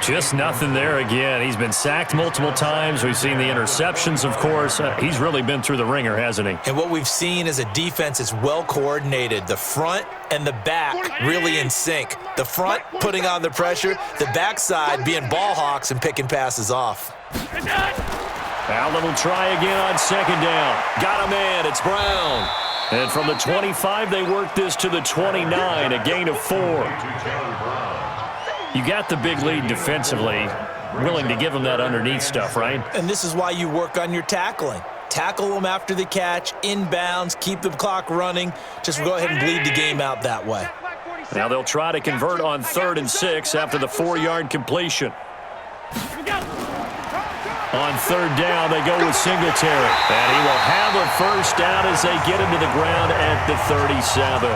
Just nothing there again. He's been sacked multiple times. We've seen the interceptions, of course. He's really been through the ringer, hasn't he? And what we've seen is a defense that's well coordinated. The front and the back really in sync. The front putting on the pressure, the backside being ball hawks and picking passes off. Allen will try again on second down. Got a man. It's Brown. And from the 25, they work this to the 29, a gain of 4. You got the big lead defensively, willing to give them that underneath stuff, right? And this is why you work on your tackling. Tackle them after the catch, inbounds, keep the clock running. Just go ahead and bleed the game out that way. Now they'll try to convert on 3rd and 6 after the 4-yard completion. On 3rd down, they go with Singletary. And he will have a first down as they get him to the ground at the 37.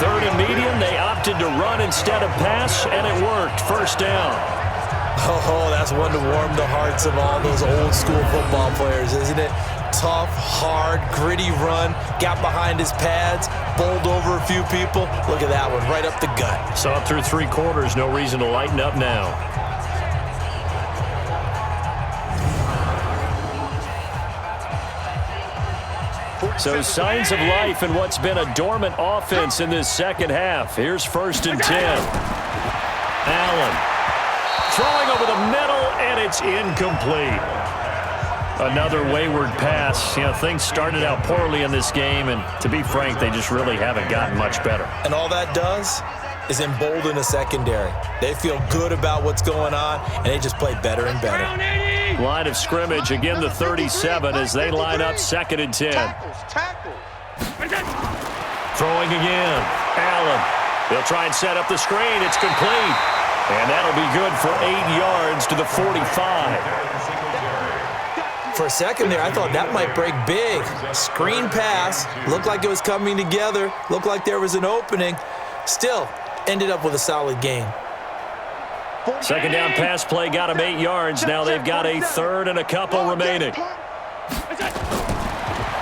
3rd and medium, they opted to run instead of pass, and it worked. First down. Oh, that's one to warm the hearts of all those old school football players, isn't it? Tough, hard, gritty run, got behind his pads, bowled over a few people. Look at that one, right up the gut. Saw it through 3 quarters, no reason to lighten up now. So signs of life in what's been a dormant offense in this second half. Here's 1st and 10. Allen throwing over the middle, and it's incomplete. Another wayward pass. You know, things started out poorly in this game, and to be frank, they just really haven't gotten much better. And all that does is embolden a secondary. They feel good about what's going on, and they just play better and better. Line of scrimmage, again the 37 as they line up 2nd and 10. Throwing again. Allen. They'll try and set up the screen. It's complete. And that'll be good for 8 yards to the 45. For a second there, I thought that might break big. Screen pass. Looked like it was coming together. Looked like there was an opening. Still, ended up with a solid game. 2nd down pass play got him 8 yards. Now they've got a 3rd and a couple remaining.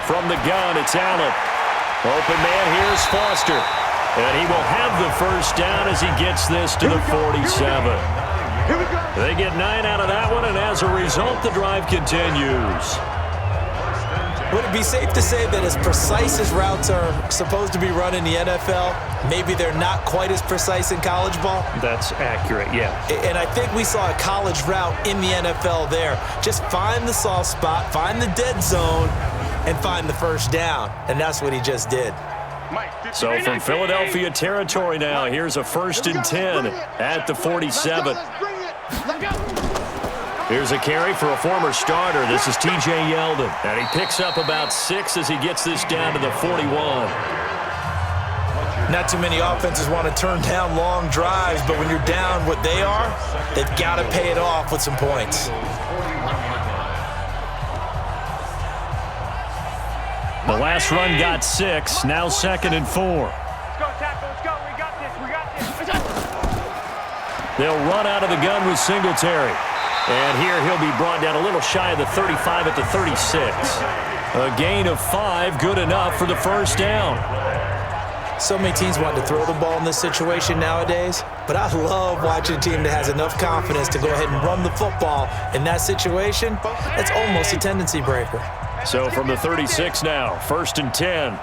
From the gun, it's Allen. Open man, here's Foster. And he will have the first down as he gets this to the 47. They get 9 out of that one, and as a result, the drive continues. Would it be safe to say that as precise as routes are supposed to be run in the NFL, maybe they're not quite as precise in college ball? That's accurate, yeah. And I think we saw a college route in the NFL there. Just find the soft spot, find the dead zone, and find the first down. And that's what he just did. So from Philadelphia territory now, here's a 1st and 10 at the 47. Here's a carry for a former starter. This is T.J. Yeldon, and he picks up about 6 as he gets this down to the 41. Not too many offenses want to turn down long drives, but when you're down what they are, they've got to pay it off with some points. The last run got 6, now 2nd and 4. Let's go, Tackle. Let's go. We got this. We got this. They'll run out of the gun with Singletary. And here he'll be brought down a little shy of the 35 at the 36. A gain of 5, good enough for the 1st down. So many teams want to throw the ball in this situation nowadays, but I love watching a team that has enough confidence to go ahead and run the football in that situation. That's almost a tendency breaker. So from the 36 now, 1st and 10.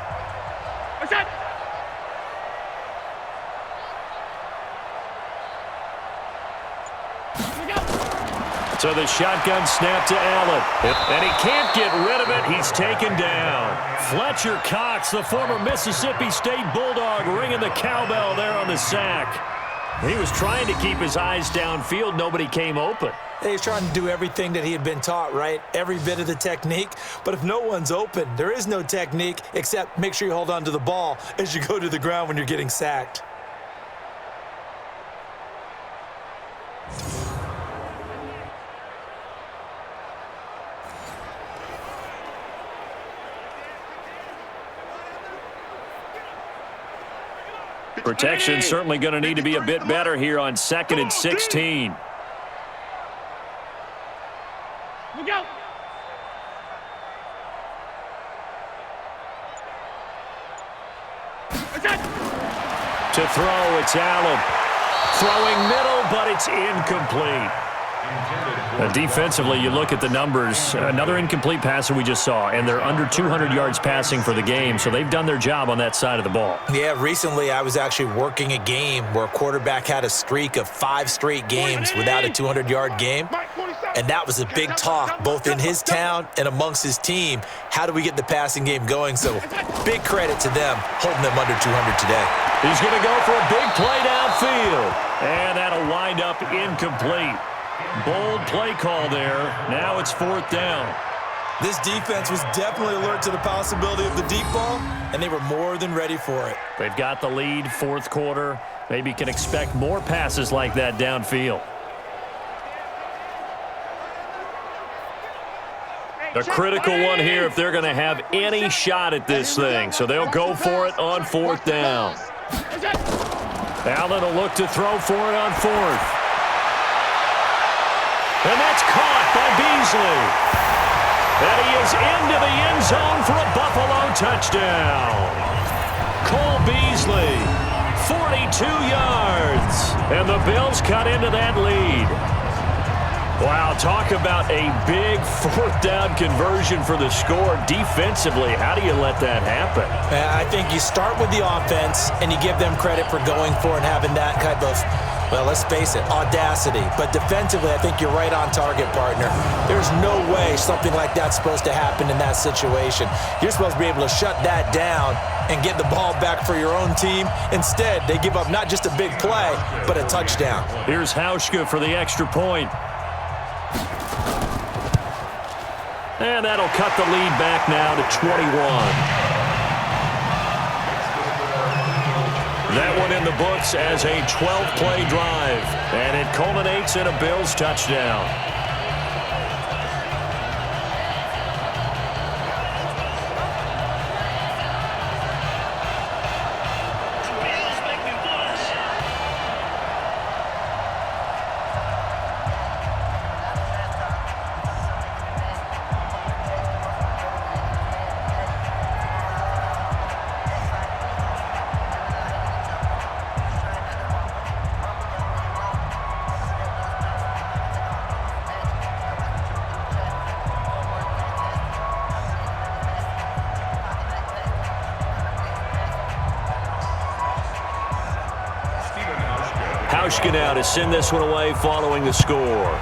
So the shotgun snap to Allen. And he can't get rid of it. He's taken down. Fletcher Cox, the former Mississippi State Bulldog, ringing the cowbell there on the sack. He was trying to keep his eyes downfield. Nobody came open. He's trying to do everything that he had been taught, right? Every bit of the technique. But if no one's open, there is no technique except make sure you hold on to the ball as you go to the ground when you're getting sacked. Protection certainly going to need to be a bit better here on 2nd and 16. Look out. To throw, it's Allen. Throwing middle, but it's incomplete. Defensively, you look at the numbers. Another incomplete passer we just saw, and they're under 200 yards passing for the game, so they've done their job on that side of the ball. Yeah, recently I was actually working a game where a quarterback had a streak of 5 straight games without a 200-yard game, and that was a big talk both in his town and amongst his team. How do we get the passing game going? So big credit to them holding them under 200 today. He's going to go for a big play downfield, and that'll wind up incomplete. Bold play call there. Now it's 4th down. This defense was definitely alert to the possibility of the deep ball, and they were more than ready for it. They've got the lead, 4th quarter. Maybe can expect more passes like that downfield. A critical one here if they're going to have any shot at this thing. So they'll go for it on 4th down. Allen will look to throw for it on 4th. And that's caught by Beasley. And he is into the end zone for a Buffalo touchdown. Cole Beasley, 42 yards. And the Bills cut into that lead. Wow, talk about a big 4th down conversion for the score. Defensively, how do you let that happen? I think you start with the offense, and you give them credit for going for it and having that kind of, well, let's face it, audacity. But defensively, I think you're right on target, partner. There's no way something like that's supposed to happen in that situation. You're supposed to be able to shut that down and get the ball back for your own team. Instead, they give up not just a big play, but a touchdown. Here's Hauschka for the extra point. And that'll cut the lead back now to 21. That one in the books as a 12-play drive. And it culminates in a Bills touchdown. Hauschka now to send this one away following the score.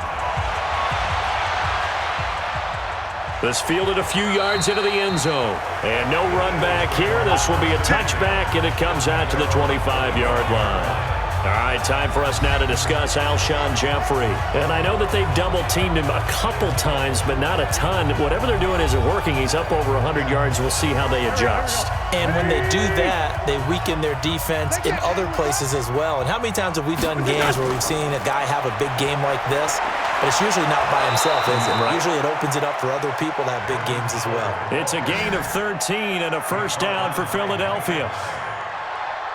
This fielded a few yards into the end zone. And no run back here. This will be a touchback, and it comes out to the 25-yard line. All right, time for us now to discuss Alshon Jeffrey. And I know that they've double-teamed him a couple times, but not a ton. Whatever they're doing isn't working. He's up over 100 yards. We'll see how they adjust. And when they do that, they weaken their defense in other places as well. And how many times have we done games where we've seen a guy have a big game like this? But it's usually not by himself, is it? Right. Usually it opens it up for other people to have big games as well. It's a gain of 13 and a first down for Philadelphia.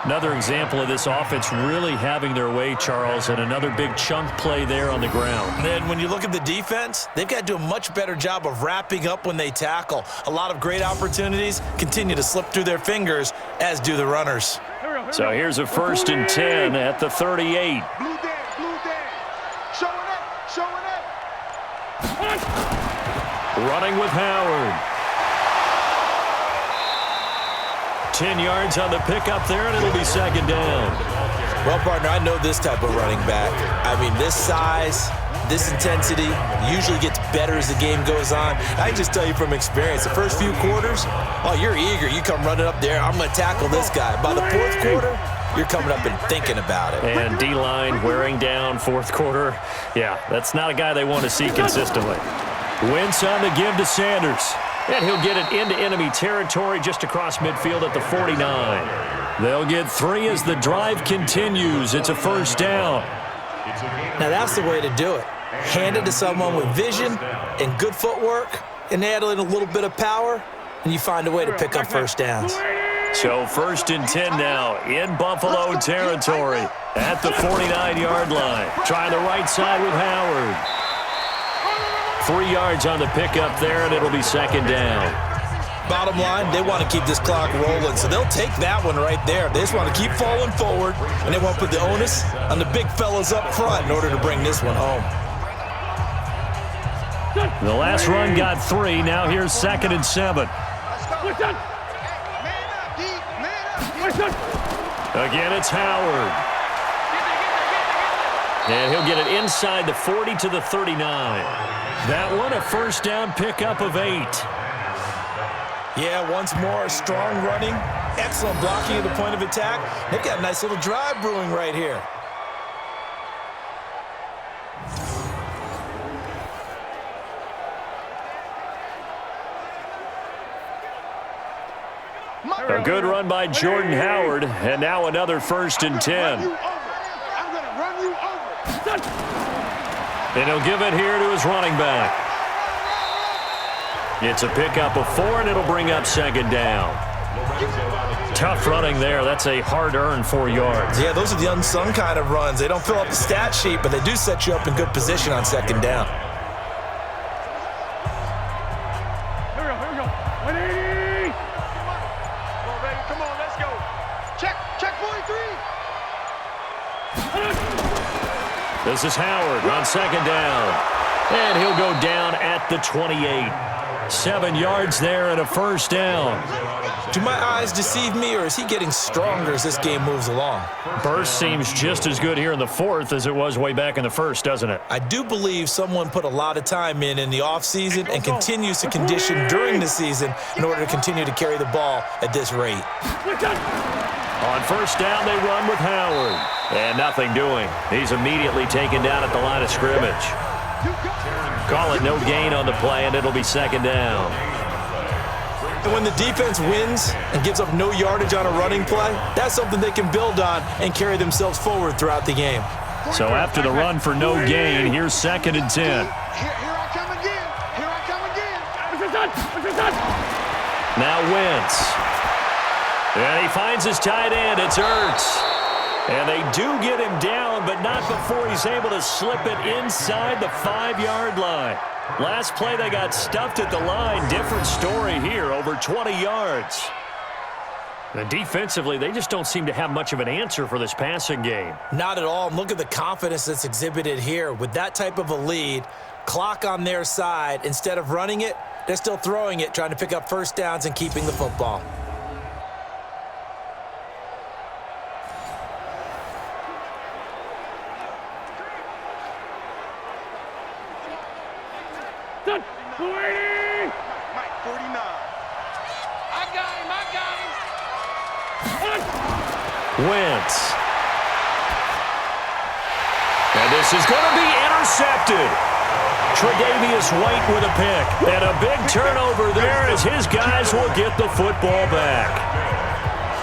Another example of this offense really having their way, Charles, and another big chunk play there on the ground. And then when you look at the defense, they've got to do a much better job of wrapping up when they tackle. A lot of great opportunities continue to slip through their fingers, as do the runners. So here's a 1st and 10 at the 38. Blue Dan. Showing up. Running with Howard. 10 yards on the pickup there, and it'll be 2nd down. Well, partner, I know this type of running back. I mean, this size, this intensity usually gets better as the game goes on. I can just tell you from experience, the first few quarters, oh, you're eager. You come running up there, I'm going to tackle this guy. By the 4th quarter, you're coming up and thinking about it. And D-line wearing down 4th quarter. Yeah, that's not a guy they want to see consistently. Wentz on the give to Sanders. And he'll get it into enemy territory just across midfield at the 49. They'll get 3 as the drive continues. It's a 1st down. Now that's the way to do it. Hand it to someone with vision and good footwork, and add in a little bit of power, and you find a way to pick up 1st downs. So 1st and 10 now in Buffalo territory at the 49-yard line. Trying the right side with Howard. 3 yards on the pickup there, and it'll be 2nd down. Bottom line, they want to keep this clock rolling, so they'll take that one right there. They just want to keep falling forward, and they want to put the onus on the big fellas up front in order to bring this one home. The last run got 3. Now here's 2nd and 7. Again, it's Howard. And he'll get it inside the 40 to the 39. That one, a 1st down pickup of 8. Yeah, once more, strong running, excellent blocking at the point of attack. They've got a nice little drive brewing right here. A good run by Jordan Howard, and now another 1st and 10. I'm going to run you over. And he'll give it here to his running back. It's a pickup of 4, and it'll bring up 2nd down. Tough running there. That's a hard-earned 4 yards. Yeah, those are the unsung kind of runs. They don't fill up the stat sheet, but they do set you up in good position on 2nd down. Here we go. 180. Come on, baby. Come on, let's go. Check 43. This is Howard on 2nd down. And he'll go down at the 28. 7 yards there and a 1st down. Do my eyes deceive me, or is he getting stronger as this game moves along? Burst seems just as good here in the 4th as it was way back in the 1st, doesn't it? I do believe someone put a lot of time in the offseason and continues to condition during the season in order to continue to carry the ball at this rate. On 1st down, they run with Howard. And nothing doing. He's immediately taken down at the line of scrimmage. Call it no gain on the play, and it'll be 2nd down. And when the defense wins and gives up no yardage on a running play, that's something they can build on and carry themselves forward throughout the game. So after the run for no gain, here's 2nd and 10. Here I come again. Here I come again. Now Wentz. And he finds his tight end. It's Ertz. And they do get him down, but not before he's able to slip it inside the 5-yard line. Last play, they got stuffed at the line. Different story here, over 20 yards. And defensively, they just don't seem to have much of an answer for this passing game. Not at all. Look at the confidence that's exhibited here. With that type of a lead, clock on their side, instead of running it, they're still throwing it, trying to pick up 1st downs and keeping the football. Wentz. And this is going to be intercepted. Tre'Davious White with a pick. And a big turnover there as his guys will get the football back.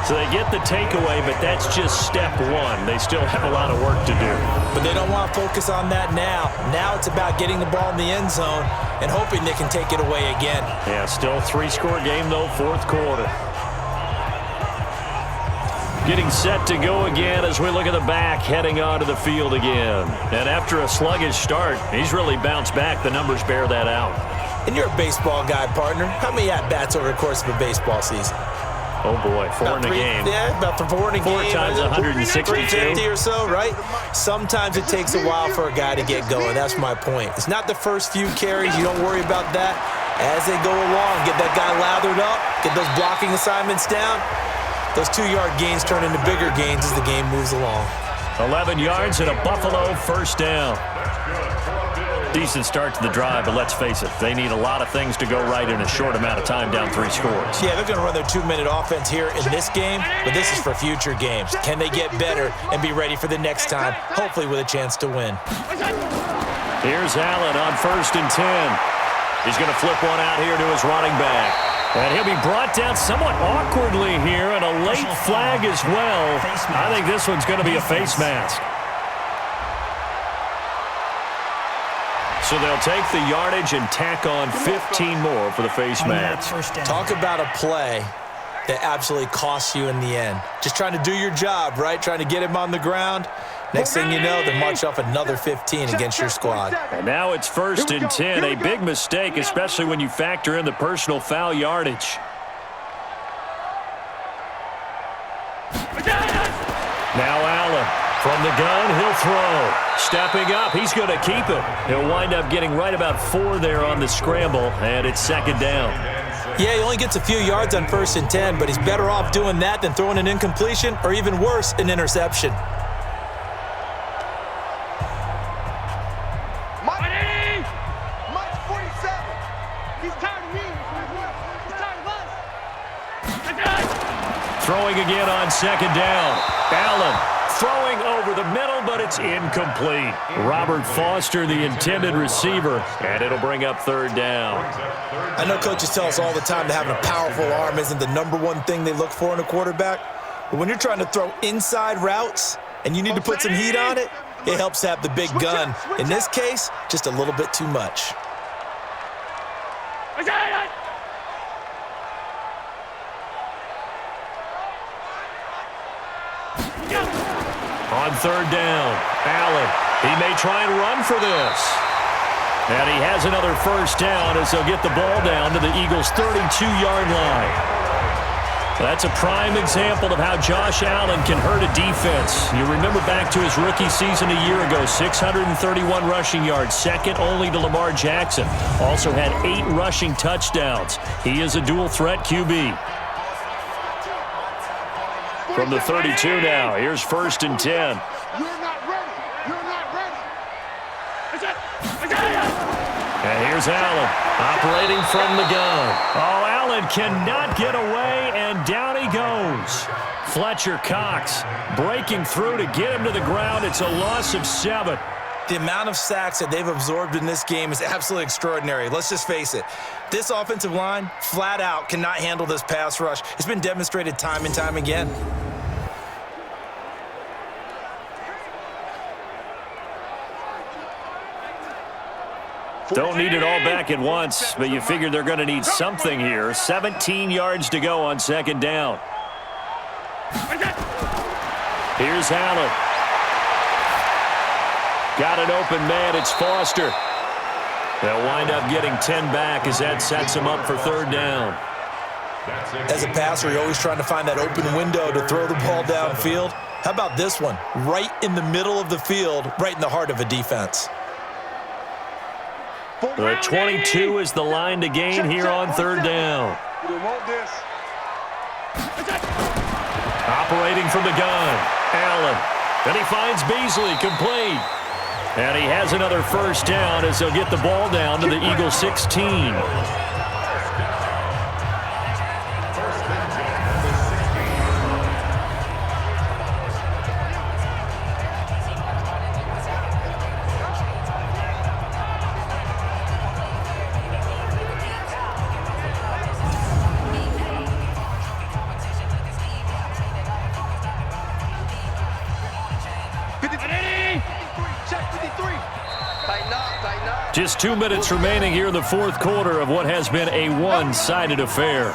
So they get the takeaway, but that's just step one. They still have a lot of work to do. But they don't want to focus on that now. Now it's about getting the ball in the end zone and hoping they can take it away again. Yeah, still 3-score game, though, fourth quarter. Getting set to go again as we look at the back heading onto the field again. And after a sluggish start, he's really bounced back. The numbers bear that out. And you're a baseball guy, partner. How many at-bats over the course of a baseball season? Oh, boy, four in a game. Yeah, about 4 in a game. 4 times 162. 350 or so, right? Sometimes it takes a while for a guy to get going. That's my point. It's not the first few carries. You don't worry about that. As they go along, get that guy lathered up, get those blocking assignments down. Those 2-yard gains turn into bigger gains as the game moves along. 11 yards and a Buffalo first down. Decent start to the drive, but let's face it, they need a lot of things to go right in a short amount of time, down 3 scores. Yeah, they're going to run their 2-minute offense here in this game, but this is for future games. Can they get better and be ready for the next time, hopefully with a chance to win? Here's Allen on 1st and 10. He's going to flip one out here to his running back. And he'll be brought down somewhat awkwardly here, and a late flag as well. I think this one's going to be a face mask. So they'll take the yardage and tack on 15 more for the face mask. Talk about a play that absolutely costs you in the end. Just trying to do your job, right? Trying to get him on the ground. Next thing you know, they march off another 15 against your squad. And now it's 1st and 10. A big mistake, especially when you factor in the personal foul yardage. Now Allen. From the gun, he'll throw. Stepping up, he's going to keep it. He'll wind up getting right about 4 there on the scramble, and it's 2nd down. Yeah, he only gets a few yards on 1st and 10, but he's better off doing that than throwing an incompletion or even worse, an interception. Mike's 47. He's tired of me. He's tired of us. Throwing again on 2nd down. Allen. Throwing over the middle, but it's incomplete. Robert Foster, the intended receiver, and it'll bring up 3rd down. I know coaches tell us all the time that having a powerful arm isn't the #1 thing they look for in a quarterback. But when you're trying to throw inside routes and you need to put some heat on it, it helps to have the big gun. In this case, just a little bit too much. On 3rd down, Allen. He may try and run for this. And he has another first down as they'll get the ball down to the Eagles' 32-yard line. That's a prime example of how Josh Allen can hurt a defense. You remember back to his rookie season a year ago, 631 rushing yards, second only to Lamar Jackson. Also had 8 rushing touchdowns. He is a dual-threat QB. From the 32 now, here's 1st and 10. You're not ready. You're not ready. And here's Allen, operating from the gun. Oh, Allen cannot get away, and down he goes. Fletcher Cox breaking through to get him to the ground. It's a loss of 7. The amount of sacks that they've absorbed in this game is absolutely extraordinary. Let's just face it. This offensive line, flat out, cannot handle this pass rush. It's been demonstrated time and time again. Don't need it all back at once, but you figure they're going to need something here. 17 yards to go on 2nd down. Here's Allen. Got an open man. It's Foster. They'll wind up getting 10 back as that sets them up for 3rd down. As a passer, you're always trying to find that open window to throw the ball downfield. How about this one? Right in the middle of the field, right in the heart of a defense. The 22 is the line to gain here on 3rd down. Operating from the gun, Allen. Then he finds Beasley, complete. And he has another first down as they'll get the ball down to the Eagles' 16. Just 2 minutes remaining here in the fourth quarter of what has been a one-sided affair.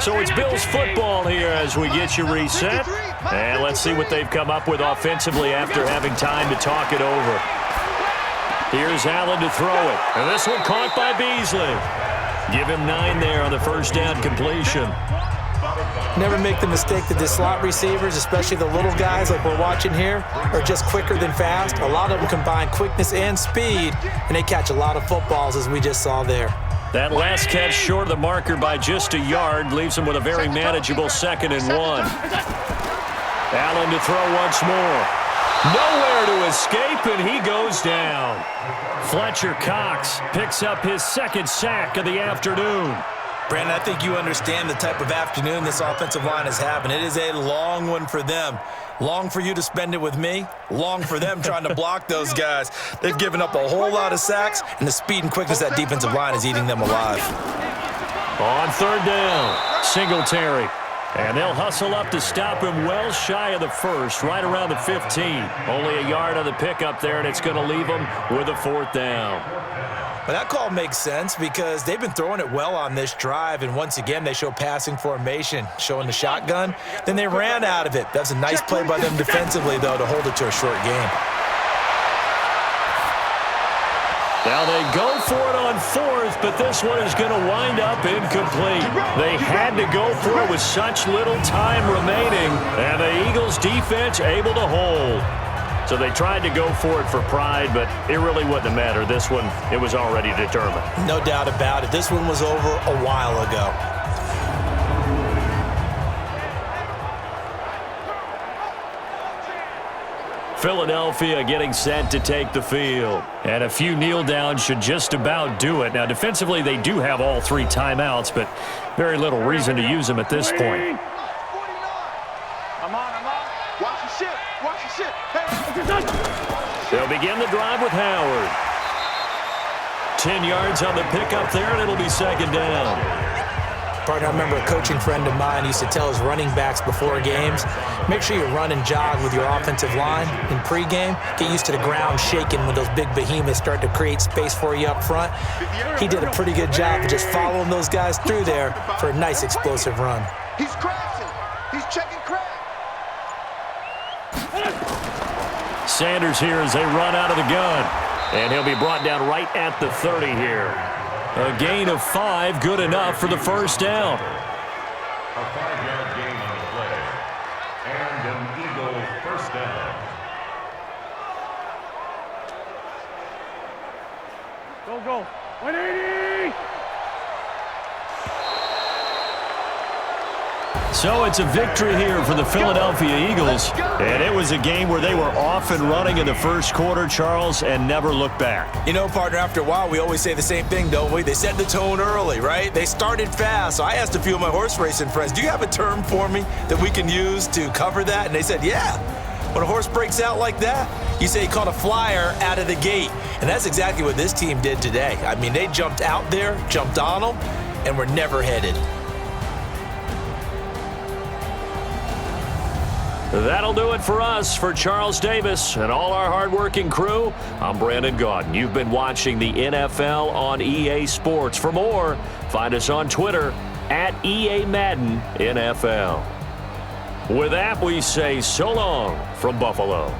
So it's Bills football here as we get you reset. And let's see what they've come up with offensively after having time to talk it over. Here's Allen to throw it. And this one caught by Beasley. Give him 9 there on the first down completion. Never make the mistake that the slot receivers, especially the little guys like we're watching here, are just quicker than fast. A lot of them combine quickness and speed, and they catch a lot of footballs, as we just saw there. That last catch short of the marker by just a yard leaves him with a very manageable 2nd and 1. Allen to throw once more. Nowhere to escape, and he goes down. Fletcher Cox picks up his 2nd sack of the afternoon. Brandon, I think you understand the type of afternoon this offensive line is having. It is a long one for them. Long for you to spend it with me. Long for them trying to block those guys. They've given up a whole lot of sacks, and the speed and quickness of that defensive line is eating them alive. On 3rd down, Singletary. And they'll hustle up to stop him well shy of the 1st, right around the 15. Only a yard on the pickup there, and it's going to leave them with a 4th down. Well, that call makes sense because they've been throwing it well on this drive, and once again, they show passing formation, showing the shotgun. Then they ran out of it. That's a nice play by them defensively, though, to hold it to a short game. Now they go for it on 4th, but this one is going to wind up incomplete. They had to go for it with such little time remaining, and the Eagles' defense able to hold. So they tried to go for it for pride, but it really wouldn't have mattered. This one, it was already determined. No doubt about it. This one was over a while ago. Philadelphia getting set to take the field. And a few kneel downs should just about do it. Now, defensively, they do have all 3 timeouts, but very little reason to use them at this point. I'm on. Watch your shit. They'll begin the drive with Howard. 10 yards on the pickup there, and it'll be 2nd down. Partner, I remember a coaching friend of mine used to tell his running backs before games, make sure you run and jog with your offensive line in pregame. Get used to the ground shaking when those big behemoths start to create space for you up front. He did a pretty good job of just following those guys through there for a nice explosive run. He's crashing. He's checking crash. Sanders here as they run out of the gun. And he'll be brought down right at the 30 here. A gain of 5, good enough for the 1st down. A 5-yard gain on the play. And an Eagle 1st down. Go. 180! So it's a victory here for the Philadelphia Eagles. And it was a game where they were off and running in the first quarter, Charles, and never looked back. You know, partner, after a while, we always say the same thing, don't we? They set the tone early, right? They started fast. So I asked a few of my horse racing friends, do you have a term for me that we can use to cover that? And they said, yeah. When a horse breaks out like that, you say he caught a flyer out of the gate. And that's exactly what this team did today. I mean, they jumped out there, jumped on them, and were never headed. That'll do it for us. For Charles Davis and all our hardworking crew, I'm Brandon Gaudin. You've been watching the NFL on EA Sports. For more, find us on Twitter at EA Madden NFL. With that, we say so long from Buffalo.